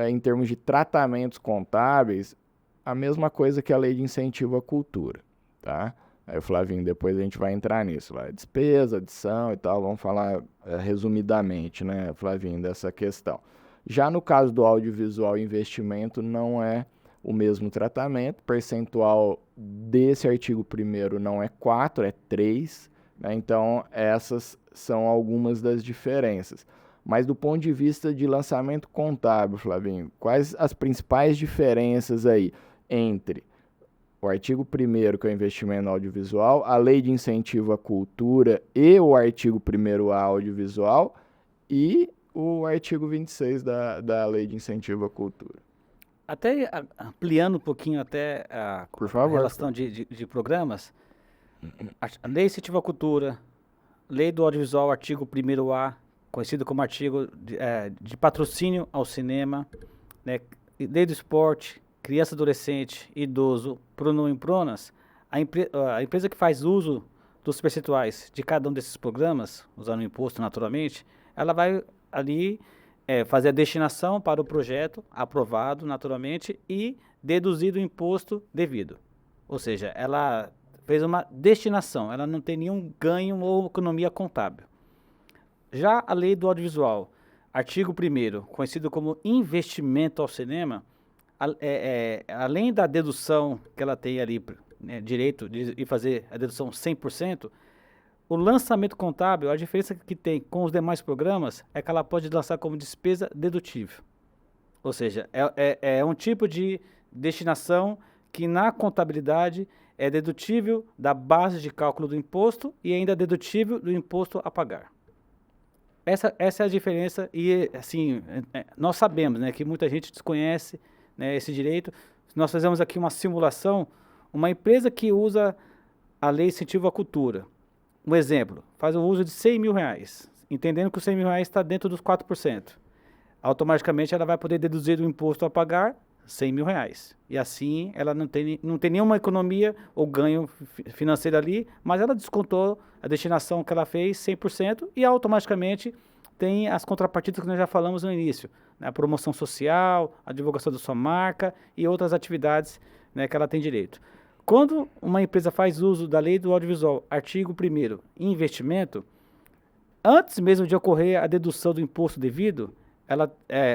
em termos de tratamentos contábeis, a mesma coisa que a Lei de Incentivo à Cultura, tá? Aí, Flavinho, depois a gente vai entrar nisso, lá, despesa, adição e tal, vamos falar resumidamente, né, Flavinho, dessa questão. Já no caso do audiovisual investimento, não é o mesmo tratamento, percentual desse artigo 1º não é 4, é 3, né? Então, essas são algumas das diferenças. Mas do ponto de vista de lançamento contábil, Flavinho, quais as principais diferenças aí entre o artigo 1º, que é o investimento no audiovisual, a Lei de Incentivo à Cultura e o artigo 1º-A audiovisual e o artigo 26 da Lei de Incentivo à Cultura? Até ampliando um pouquinho até a relação de programas, a Lei de Incentivo à Cultura, Lei do Audiovisual, artigo 1º-A, conhecido como artigo de patrocínio ao cinema, né? Lei do esporte, criança, adolescente, idoso, prono e pronas, a empresa que faz uso dos percentuais de cada um desses programas, usando o imposto naturalmente, ela vai ali fazer a destinação para o projeto aprovado naturalmente e deduzir do imposto devido. Ou seja, ela fez uma destinação, ela não tem nenhum ganho ou economia contábil. Já a Lei do Audiovisual, artigo 1º, conhecido como investimento ao cinema, além da dedução que ela tem ali, né, direito de fazer a dedução 100%, o lançamento contábil, a diferença que tem com os demais programas é que ela pode lançar como despesa dedutível. Ou seja, é um tipo de destinação que na contabilidade é dedutível da base de cálculo do imposto e ainda dedutível do imposto a pagar. Essa é a diferença e, assim, nós sabemos, né, que muita gente desconhece, né, esse direito. Nós fizemos aqui uma simulação, uma empresa que usa a Lei de Incentivo à Cultura. Um exemplo, faz o uso de R$100 mil, entendendo que os R$100 mil está dentro dos 4%. Automaticamente ela vai poder deduzir do imposto a pagar R$100 mil. E assim ela não tem nenhuma economia ou ganho financeiro ali, mas ela descontou a destinação que ela fez 100% e automaticamente tem as contrapartidas que nós já falamos no início, né? A promoção social, a divulgação da sua marca e outras atividades, né, que ela tem direito. Quando uma empresa faz uso da Lei do Audiovisual, artigo 1º, investimento, antes mesmo de ocorrer a dedução do imposto devido,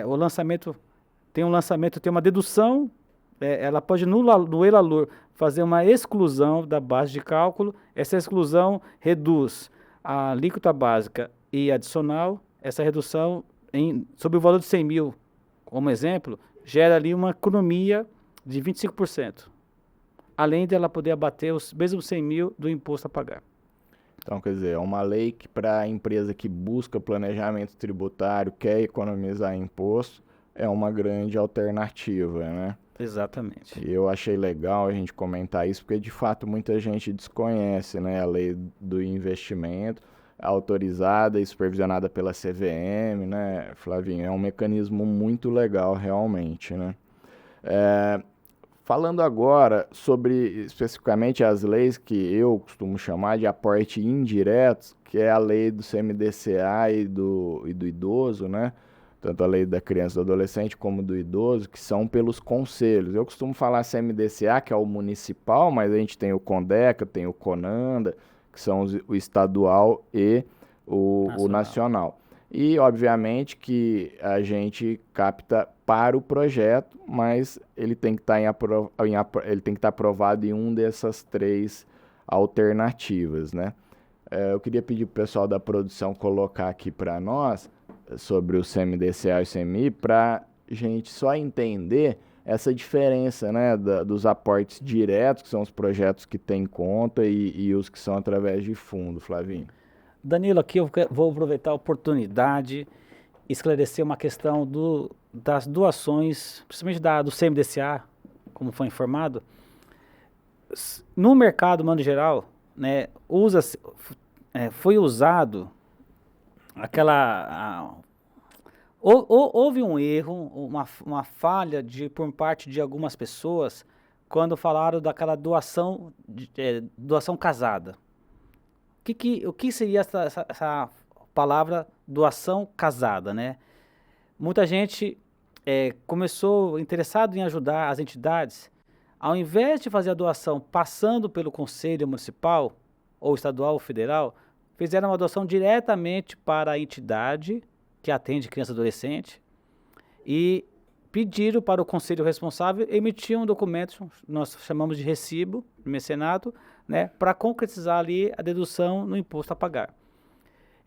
o lançamento tem uma dedução, ela pode no ELALOR fazer uma exclusão da base de cálculo, essa exclusão reduz a alíquota básica e adicional, essa redução sobre o valor de R$100 mil, como exemplo, gera ali uma economia de 25%, além de ela poder abater os mesmos 100 mil do imposto a pagar. Então, quer dizer, é uma lei que para a empresa que busca planejamento tributário, quer economizar imposto, é uma grande alternativa, né? Exatamente. E eu achei legal a gente comentar isso, porque de fato muita gente desconhece, né? A lei do investimento, autorizada e supervisionada pela CVM, né, Flavinho? É um mecanismo muito legal, realmente, né? Falando agora sobre especificamente as leis que eu costumo chamar de aporte indireto, que é a lei do CMDCA e do idoso, né? Tanto a lei da criança e do adolescente como do idoso, que são pelos conselhos. Eu costumo falar CMDCA, que é o municipal, mas a gente tem o CONDECA, tem o CONANDA, que são o estadual e o nacional. E, obviamente, que a gente capta para o projeto, mas ele tem que estar aprovado em um dessas 3 alternativas, né? Eu queria pedir para o pessoal da produção colocar aqui para nós sobre o CMDCA e o CMI, para a gente só entender essa diferença, né, dos aportes diretos, que são os projetos que têm conta, e os que são através de fundo, Flavinho. Danilo, aqui eu vou aproveitar a oportunidade e esclarecer uma questão das doações, principalmente do CMDCA, como foi informado. No mercado, de modo geral, né, foi usado houve um erro, uma falha por parte de algumas pessoas quando falaram daquela doação casada. O que seria essa palavra doação casada, né? Muita gente começou interessado em ajudar as entidades, ao invés de fazer a doação passando pelo Conselho Municipal, ou estadual ou federal, fizeram uma doação diretamente para a entidade que atende criança e adolescente e pediram para o conselho responsável emitir um documento, nós chamamos de recibo, de mecenato, né, para concretizar ali a dedução no imposto a pagar.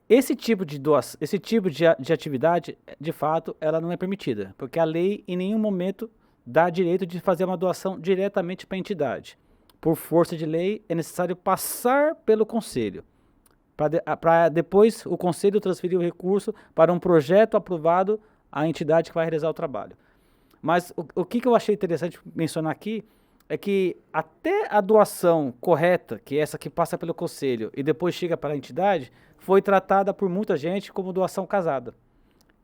Esse tipo de doação, esse tipo de atividade, de fato, ela não é permitida, porque a lei em nenhum momento dá direito de fazer uma doação diretamente para a entidade. Por força de lei, é necessário passar pelo conselho, para depois o conselho transferir o recurso para um projeto aprovado à entidade que vai realizar o trabalho. Mas o que eu achei interessante mencionar aqui é que até a doação correta, que é essa que passa pelo conselho e depois chega para a entidade, foi tratada por muita gente como doação casada.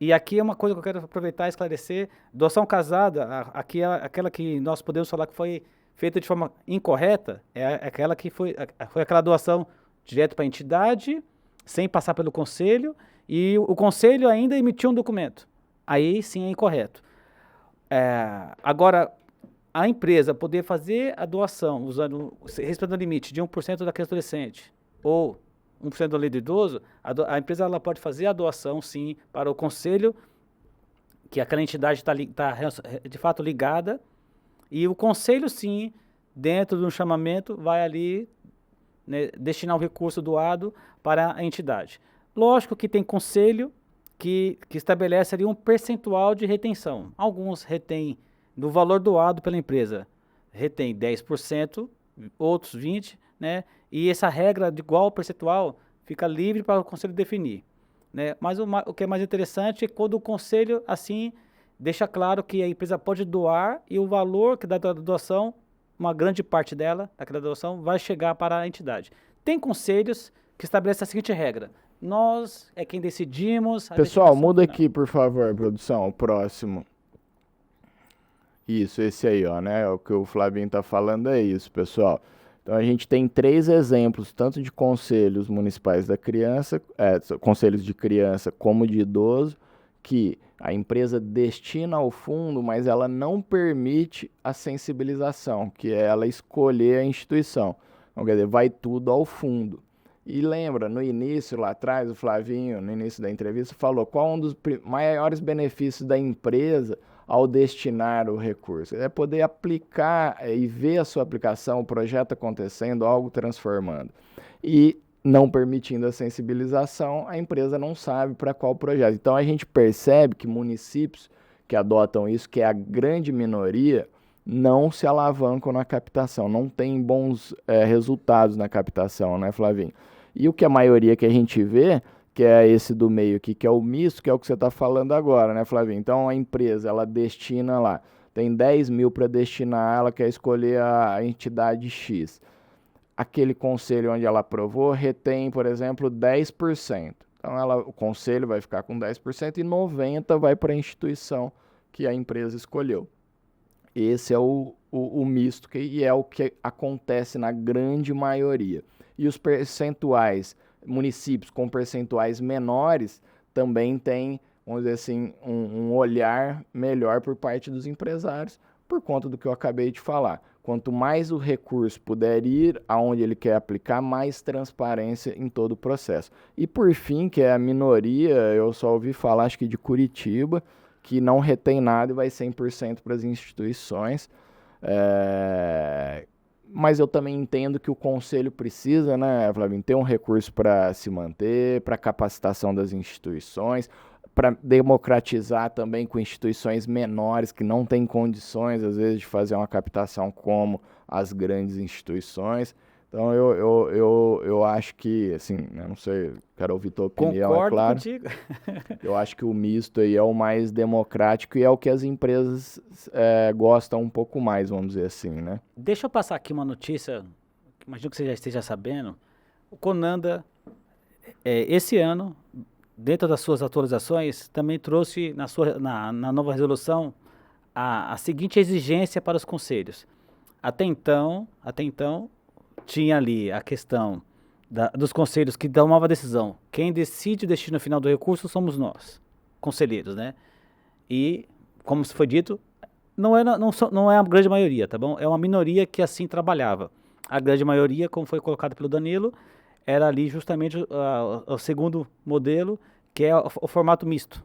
E aqui é uma coisa que eu quero aproveitar e esclarecer. Doação casada, aquela que nós podemos falar que foi feita de forma incorreta, é aquela que foi aquela doação direto para a entidade, sem passar pelo conselho, e o conselho ainda emitiu um documento. Aí sim é incorreto. Agora, a empresa poder fazer a doação, respeitando o limite de 1% da criança e adolescente, ou 1% da lei do idoso, a empresa ela pode fazer a doação, sim, para o conselho, que aquela entidade está de fato ligada, e o conselho, sim, dentro de um chamamento, vai ali, né, destinar o recurso doado para a entidade. Lógico que tem conselho que estabelece ali um percentual de retenção. Alguns retêm do valor doado pela empresa, retém 10%, outros 20%, né? E essa regra de igual percentual fica livre para o conselho definir, né? Mas o que é mais interessante é quando o conselho, assim, deixa claro que a empresa pode doar e o valor que dá da doação, uma grande parte dela, daquela doação, vai chegar para a entidade. Tem conselhos que estabelecem a seguinte regra: nós é quem decidimos... Pessoal, muda aqui, por favor, produção, o próximo. Isso, esse aí, ó, né? O que o Flavinho tá falando é isso, pessoal. Então a gente tem 3 exemplos, tanto de conselhos municipais da criança, conselhos de criança como de idoso, que a empresa destina ao fundo, mas ela não permite a sensibilização, que é ela escolher a instituição. Então, quer dizer, vai tudo ao fundo. E lembra, no início, lá atrás, o Flavinho, no início da entrevista, falou qual um dos maiores benefícios da empresa ao destinar o recurso. É poder aplicar e ver a sua aplicação, o projeto acontecendo, algo transformando. E não permitindo a sensibilização, a empresa não sabe para qual projeto. Então a gente percebe que municípios que adotam isso, que é a grande minoria, não se alavancam na captação, não tem bons resultados na captação, né, Flavinho? E o que a maioria que a gente vê, que é esse do meio aqui, que é o misto, que é o que você está falando agora, né, Flavinho? Então a empresa, ela destina lá, tem 10 mil para destinar, ela quer escolher a entidade X. Aquele conselho onde ela aprovou retém, por exemplo, 10%. Então o conselho vai ficar com 10% e 90% vai para a instituição que a empresa escolheu. Esse é o misto, e é o que acontece na grande maioria. E os percentuais, municípios com percentuais menores, também têm, vamos dizer assim, um olhar melhor por parte dos empresários, por conta do que eu acabei de falar. Quanto mais o recurso puder ir aonde ele quer aplicar, mais transparência em todo o processo. E por fim, que é a minoria, eu só ouvi falar, acho que de Curitiba, que não retém nada e vai 100% para as instituições. Mas eu também entendo que o conselho precisa, né, Flavinho, ter um recurso para se manter, para capacitação das instituições, para democratizar também com instituições menores que não têm condições, às vezes, de fazer uma captação como as grandes instituições. Então, eu acho que, assim, eu não sei, quero ouvir tua opinião, Concordo é claro. Contigo. Eu acho que o misto aí é o mais democrático e é o que as empresas gostam um pouco mais, vamos dizer assim, né? Deixa eu passar aqui uma notícia, que imagino que você já esteja sabendo. O Conanda, esse ano, dentro das suas atualizações, também trouxe na nova resolução a seguinte exigência para os conselhos. Até então, tinha ali a questão dos conselhos que dão uma decisão. Quem decide o destino final do recurso somos nós, conselheiros, né? E, como foi dito, não é a grande maioria, tá bom? É uma minoria que assim trabalhava. A grande maioria, como foi colocado pelo Danilo, era ali justamente o segundo modelo, que é o formato misto,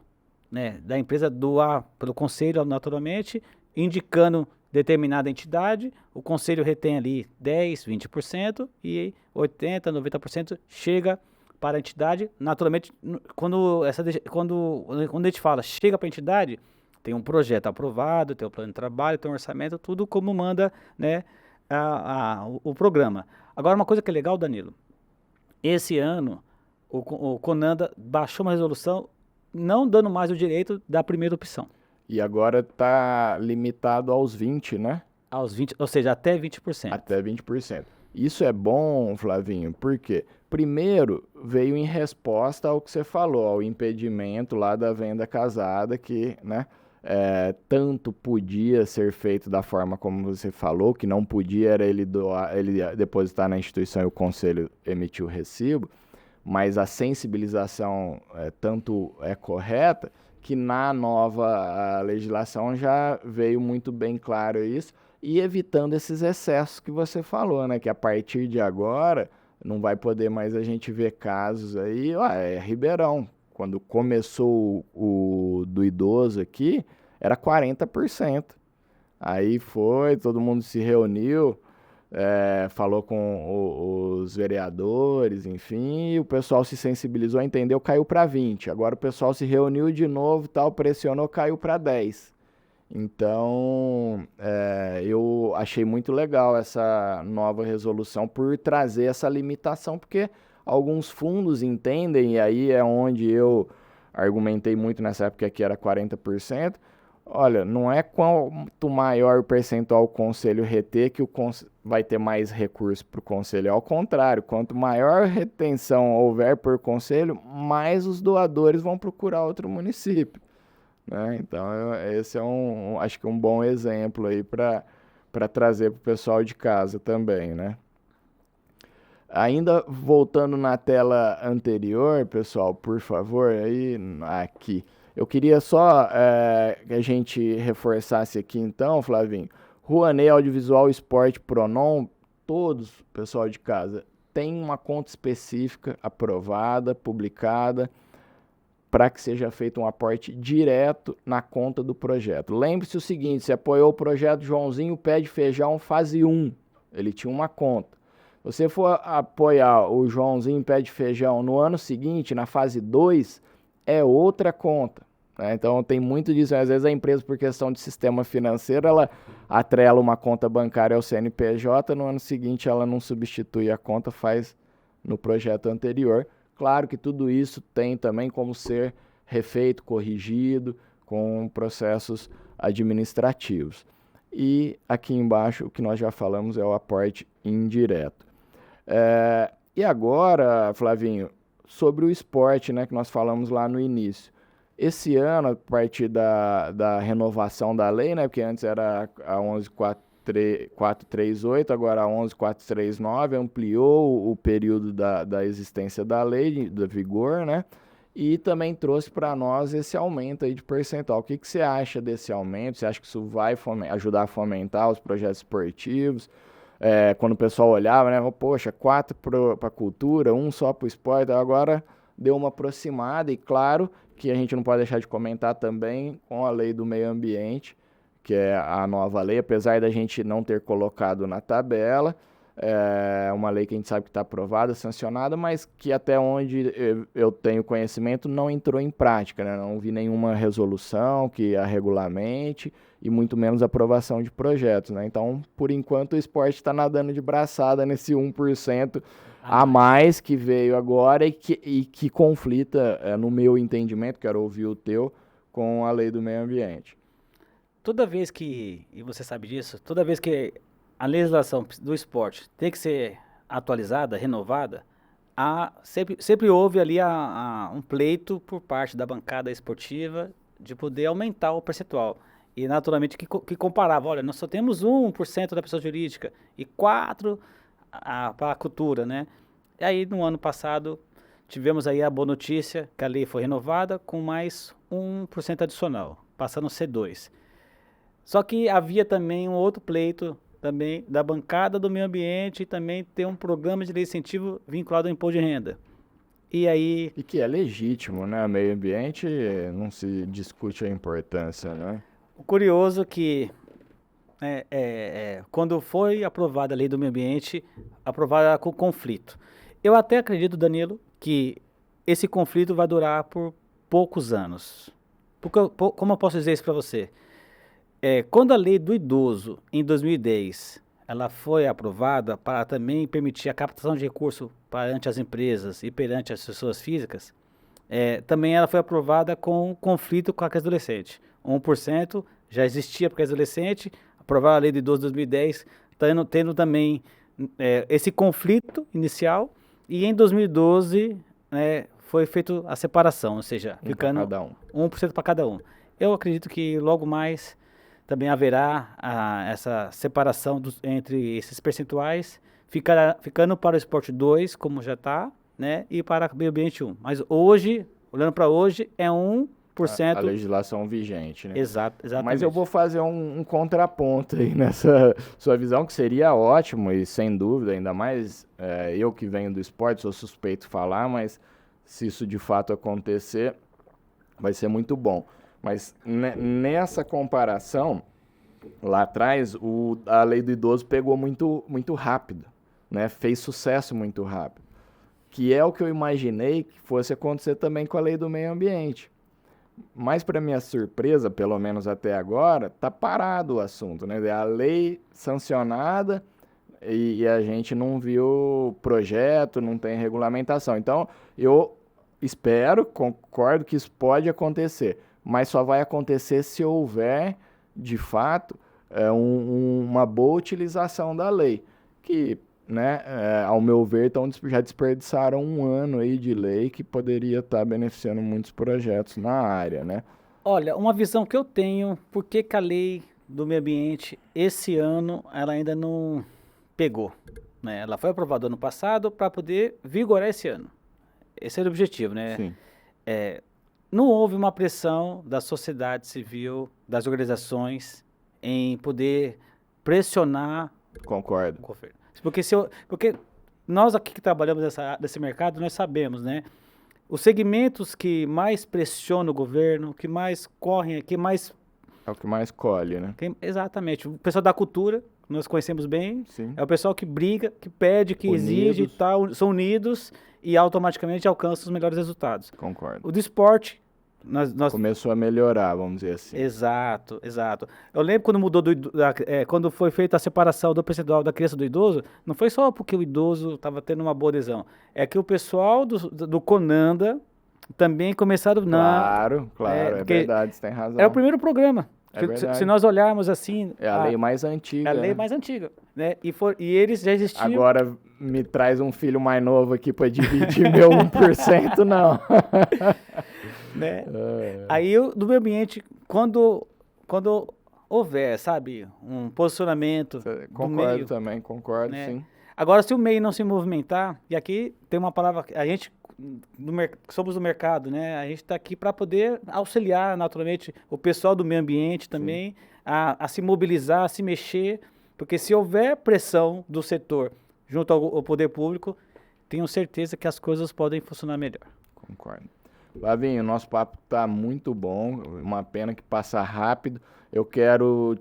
né? Da empresa doar pelo conselho, naturalmente, indicando determinada entidade, o conselho retém ali 10%, 20% e 80%, 90% chega para a entidade. Naturalmente, quando a gente fala chega para a entidade, tem um projeto aprovado, tem um plano de trabalho, tem um orçamento, tudo como manda, né, o programa. Agora, uma coisa que é legal, Danilo, esse ano o Conanda baixou uma resolução não dando mais o direito da primeira opção. E agora está limitado aos 20, né? Aos 20, ou seja, até 20%. Até 20%. Isso é bom, Flavinho, porque primeiro veio em resposta ao que você falou, ao impedimento lá da venda casada, que, né, tanto podia ser feito da forma como você falou, que não podia era ele depositar na instituição e o conselho emitir o recibo, mas a sensibilização tanto é correta, que na nova legislação já veio muito bem claro isso, e evitando esses excessos que você falou, né? Que a partir de agora não vai poder mais a gente ver casos aí, Ribeirão, quando começou o do idoso aqui, era 40%. Aí foi, todo mundo se reuniu, falou com os vereadores, enfim, o pessoal se sensibilizou, entendeu, caiu para 20%. Agora o pessoal se reuniu de novo, tal, pressionou, caiu para 10%. Então, eu achei muito legal essa nova resolução por trazer essa limitação, porque alguns fundos entendem, e aí é onde eu argumentei muito nessa época que era 40%. Olha, não é quanto maior o percentual o conselho reter que vai ter mais recurso para o conselho. É ao contrário, quanto maior retenção houver por conselho, mais os doadores vão procurar outro município, né? Então, esse é acho que um bom exemplo aí para trazer para o pessoal de casa também, né? Ainda voltando na tela anterior, pessoal, por favor, aí aqui. Eu queria só que a gente reforçasse aqui então, Flavinho, Rouanet Audiovisual Esporte Pronom, todos, pessoal de casa, tem uma conta específica aprovada, publicada, para que seja feito um aporte direto na conta do projeto. Lembre-se o seguinte, você apoiou o projeto Joãozinho Pé de Feijão fase 1, ele tinha uma conta. Se você for apoiar o Joãozinho Pé de Feijão no ano seguinte, na fase 2, é outra conta, né? Então tem muito disso. Às vezes a empresa, por questão de sistema financeiro, ela atrela uma conta bancária ao CNPJ, no ano seguinte ela não substitui a conta, faz no projeto anterior. Claro que tudo isso tem também como ser refeito, corrigido, com processos administrativos. E aqui embaixo, o que nós já falamos é o aporte indireto. E agora, Flavinho, sobre o esporte, né, que nós falamos lá no início. Esse ano, a partir da renovação da lei, né, porque antes era a 11.438, agora a 11.439, ampliou o período da existência da lei, da vigor, né, e também trouxe para nós esse aumento aí de percentual. O que você acha desse aumento? Você acha que isso vai ajudar a fomentar os projetos esportivos? Quando o pessoal olhava, né, poxa, 4 para a cultura, 1 só para o esporte, agora deu uma aproximada, e claro que a gente não pode deixar de comentar também com a lei do meio ambiente, que é a nova lei, apesar da gente não ter colocado na tabela, é uma lei que a gente sabe que está aprovada, sancionada, mas que até onde eu tenho conhecimento não entrou em prática, né? Não vi nenhuma resolução que a regulamente e muito menos aprovação de projetos, né? Então, por enquanto, o esporte está nadando de braçada nesse 1% a mais que veio agora e que conflita, no meu entendimento, quero ouvir o teu, com a lei do meio ambiente. Toda vez que, e você sabe disso, toda vez que a legislação do esporte tem que ser atualizada, renovada, sempre houve ali um pleito por parte da bancada esportiva de poder aumentar o percentual. E naturalmente que comparava, olha, nós só temos 1% da pessoa jurídica e 4% para a cultura, né? E aí no ano passado tivemos aí a boa notícia que a lei foi renovada com mais 1% adicional, passando a ser 2%. Só que havia também um outro pleito também da bancada do meio ambiente e também tem um programa de lei de incentivo vinculado ao imposto de renda. E aí... E que é legítimo, né? O meio ambiente não se discute a importância, né? O curioso é que quando foi aprovada a lei do meio ambiente, aprovada com conflito. Eu até acredito, Danilo, que esse conflito vai durar por poucos anos. Porque, como eu posso dizer isso para você? Quando a lei do idoso, em 2010, ela foi aprovada para também permitir a captação de recursos perante as empresas e perante as pessoas físicas, também ela foi aprovada com conflito com a classe adolescente. 1% já existia para a classe adolescente, aprovar a lei do idoso de 2010, tendo também esse conflito inicial, e em 2012 foi feita a separação, ou seja, ficando 1% para cada um. Eu acredito que logo mais também haverá essa separação entre esses percentuais, ficando para o esporte 2, como já está, né, e para o meio ambiente 1. Mas hoje, olhando para hoje, é 1%. A legislação vigente, né? Exatamente. Mas eu vou fazer um contraponto aí nessa sua visão, que seria ótimo, e sem dúvida, ainda mais eu que venho do esporte, sou suspeito de falar, mas se isso de fato acontecer, vai ser muito bom. Mas nessa comparação, lá atrás, a lei do idoso pegou muito, muito rápido, né? Fez sucesso muito rápido. Que é o que eu imaginei que fosse acontecer também com a lei do meio ambiente. Mas, para minha surpresa, pelo menos até agora, está parado o assunto, né? A lei sancionada e a gente não viu projeto, não tem regulamentação. Então, eu espero, concordo que isso pode acontecer, mas só vai acontecer se houver, de fato, uma boa utilização da lei, que, né, ao meu ver, já desperdiçaram um ano aí de lei que poderia estar beneficiando muitos projetos na área, né? Olha, uma visão que eu tenho, por que a lei do meio ambiente, esse ano, ela ainda não pegou, né? Ela foi aprovada ano passado para poder vigorar esse ano. Esse era o objetivo, né? Sim. Não houve uma pressão da sociedade civil, das organizações, em poder pressionar... Concordo. o governo. Porque nós aqui que trabalhamos nesse mercado, nós sabemos, né? Os segmentos que mais pressionam o governo, que mais correm, que mais... É o que mais colhe, né? Exatamente. O pessoal da cultura, nós conhecemos bem, Sim. é o pessoal que briga, que pede, que exige e tal, são unidos e automaticamente alcançam os melhores resultados. Concordo. O do esporte, Começou a melhorar, vamos dizer assim. Exato, exato. Eu lembro quando mudou quando foi feita a separação do percentual da criança do idoso, não foi só porque o idoso estava tendo uma boa adesão, é que o pessoal do Conanda também começaram Claro, é porque verdade, você tem razão. era o primeiro programa. É verdade. Se nós olharmos assim, é a lei mais antiga. É a lei mais antiga, né? E eles já existiam. Agora me traz um filho mais novo aqui para dividir meu 1%, não. Né? Aí, do meio ambiente, quando houver, sabe, um posicionamento Concordo do meio, também, concordo, né? sim. Agora, se o meio não se movimentar, e aqui tem uma palavra, a gente somos do mercado, né? A gente está aqui para poder auxiliar, naturalmente, o pessoal do meio ambiente também a se mobilizar, a se mexer, porque se houver pressão do setor junto ao poder público, tenho certeza que as coisas podem funcionar melhor. Concordo. Flavinho, nosso papo está muito bom, uma pena que passa rápido. Eu quero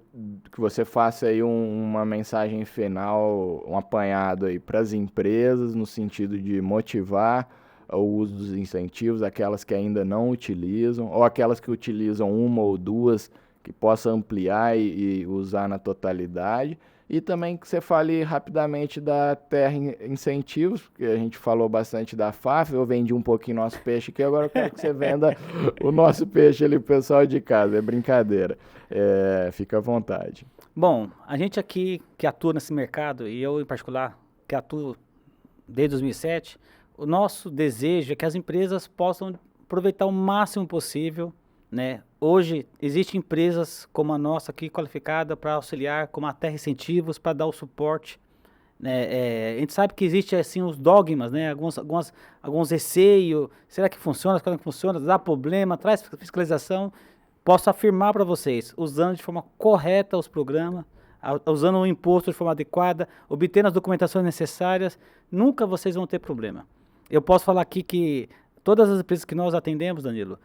que você faça aí uma mensagem final, um apanhado aí para as empresas, no sentido de motivar o uso dos incentivos, aquelas que ainda não utilizam, ou aquelas que utilizam uma ou duas, que possa ampliar e usar na totalidade. E também que você fale rapidamente da Terra Incentivos, porque a gente falou bastante da FAF, eu vendi um pouquinho nosso peixe aqui, agora eu quero que você venda o nosso peixe ali pro pessoal de casa, é brincadeira. Fica à vontade. Bom, a gente aqui que atua nesse mercado, e eu em particular, que atuo desde 2007, o nosso desejo é que as empresas possam aproveitar o máximo possível, né? Hoje, existem empresas como a nossa aqui, qualificada para auxiliar, como a Terra Incentivos, para dar o suporte. Né? A gente sabe que existem assim, os dogmas, né? Alguns receios, será que funciona, será que não funciona, dá problema, traz fiscalização. Posso afirmar para vocês, usando de forma correta os programas, usando o imposto de forma adequada, obtendo as documentações necessárias, nunca vocês vão ter problema. Eu posso falar aqui que todas as empresas que nós atendemos, Danilo,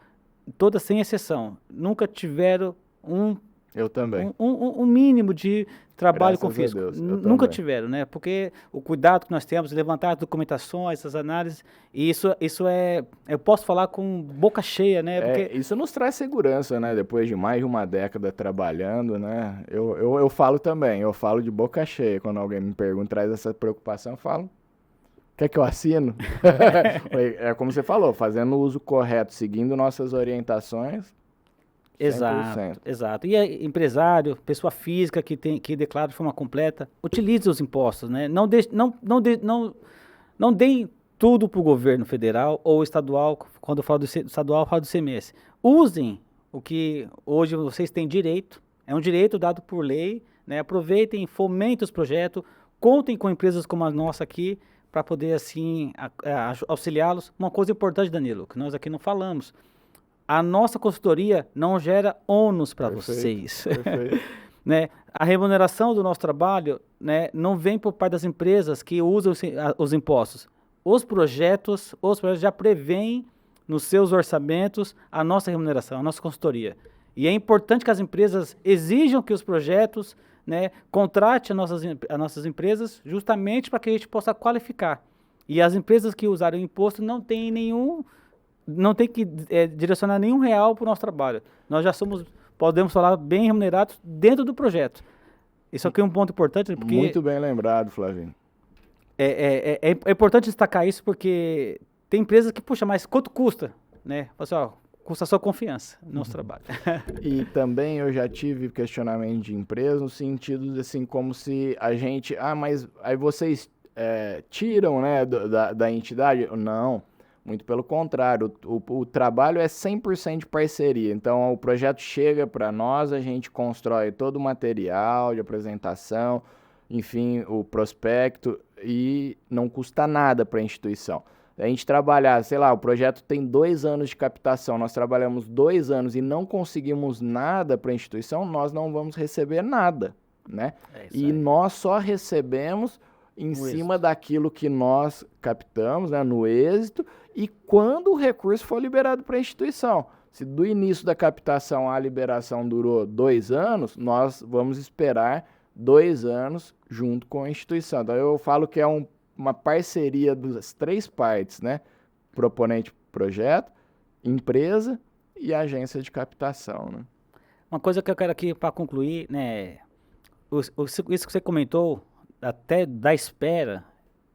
todas sem exceção, nunca tiveram eu também. Um mínimo de trabalho com fisco. Nunca também. tiveram, né? Porque o cuidado que nós temos, levantar as documentações, essas análises, e isso é, eu posso falar com boca cheia, né? Porque isso nos traz segurança, né? Depois de mais de uma década trabalhando, né? Eu falo também, eu falo de boca cheia. Quando alguém me pergunta, traz essa preocupação, eu falo, quer que eu assino? É como você falou, fazendo o uso correto, seguindo nossas orientações. 100%. Exato. E empresário, pessoa física que declara de forma completa, utilize os impostos, né? Não deem tudo para o governo federal ou estadual. Quando eu falo do estadual, eu falo do CMS. Usem o que hoje vocês têm direito, é um direito dado por lei, né? Aproveitem, fomentem os projetos, contem com empresas como a nossa aqui, para poder assim auxiliá-los. Uma coisa importante, Danilo, que nós aqui não falamos, a nossa consultoria não gera ônus para vocês. Perfeito. Né? A remuneração do nosso trabalho, né, não vem por parte das empresas que usam os impostos. Os projetos já prevêem nos seus orçamentos a nossa remuneração, a nossa consultoria. E é importante que as empresas exijam que os projetos, né, contratem as nossas empresas justamente para que a gente possa qualificar. E as empresas que usarem o imposto não tem que direcionar nenhum real para o nosso trabalho. Nós já podemos falar, bem remunerados dentro do projeto. Isso aqui é um ponto importante. Porque muito bem lembrado, Flavinho. É importante destacar isso porque tem empresas que, puxa, mas quanto custa? Né? Assim, custa a sua confiança no nosso trabalho. E também eu já tive questionamento de empresa no sentido assim, como se a gente... mas aí vocês tiram, né, da entidade? Não. Muito pelo contrário, o trabalho é 100% de parceria. Então, o projeto chega para nós, a gente constrói todo o material de apresentação, enfim, o prospecto, e não custa nada para a instituição. A gente trabalhar, sei lá, o projeto tem 2 anos de captação, nós trabalhamos 2 anos e não conseguimos nada para a instituição, nós não vamos receber nada, né? E nós só recebemos em cima daquilo que nós captamos, né, no êxito, e quando o recurso for liberado para a instituição. Se do início da captação a liberação durou 2 anos, nós vamos esperar 2 anos junto com a instituição. Então eu falo que é uma parceria das 3 partes, né? Proponente projeto, empresa e agência de captação, né? Uma coisa que eu quero aqui para concluir, né? Isso que você comentou, até da espera,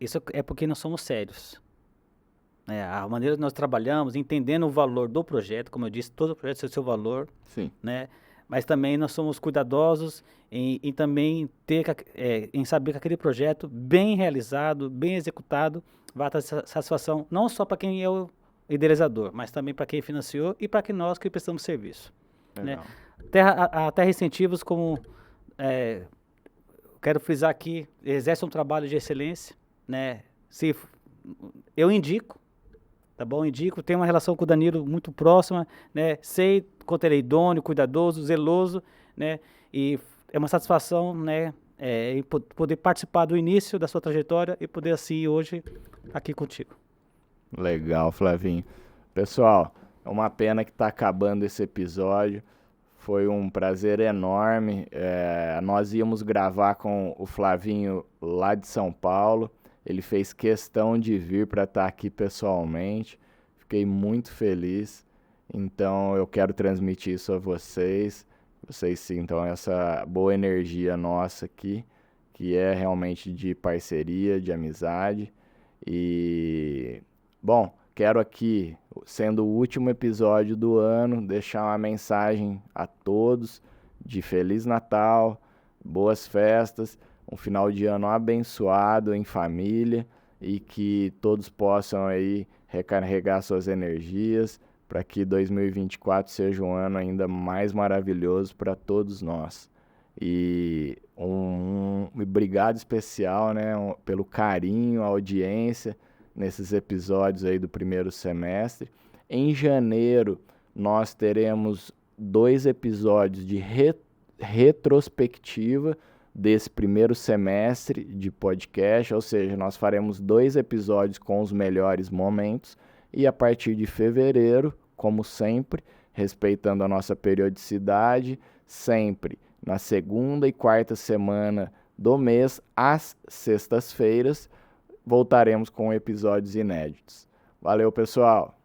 isso é porque nós somos sérios. Né? A maneira que nós trabalhamos, entendendo o valor do projeto, como eu disse, todo projeto tem o seu valor, Sim. né? Mas também nós somos cuidadosos em também em saber que aquele projeto bem realizado, bem executado, vai trazer satisfação não só para quem é o idealizador, mas também para quem financiou e para que nós que prestamos serviço. Né? Legal. A Terra Incentivos, como quero frisar aqui, exerce um trabalho de excelência, né? Eu indico, tá bom? Indico, tenho uma relação com o Danilo muito próxima, né? Sei quanto ele é idôneo, cuidadoso, zeloso, né? E é uma satisfação, né? Em poder participar do início da sua trajetória e poder assim hoje aqui contigo. Legal, Flavinho. Pessoal, é uma pena que está acabando esse episódio. Foi um prazer enorme. Nós íamos gravar com o Flavinho lá de São Paulo. Ele fez questão de vir para estar aqui pessoalmente. Fiquei muito feliz. Então eu quero transmitir isso a vocês. Vocês sintam essa boa energia nossa aqui, que é realmente de parceria, de amizade. E, bom, quero aqui, sendo o último episódio do ano, deixar uma mensagem a todos de Feliz Natal, boas festas, um final de ano abençoado em família e que todos possam aí recarregar suas energias para que 2024 seja um ano ainda mais maravilhoso para todos nós. E um obrigado especial, né, pelo carinho, a audiência nesses episódios aí do primeiro semestre. Em janeiro, nós teremos 2 episódios de retrospectiva desse primeiro semestre de podcast, ou seja, nós faremos 2 episódios com os melhores momentos e a partir de fevereiro, como sempre, respeitando a nossa periodicidade, sempre na segunda e quarta semana do mês, às sextas-feiras, voltaremos com episódios inéditos. Valeu, pessoal!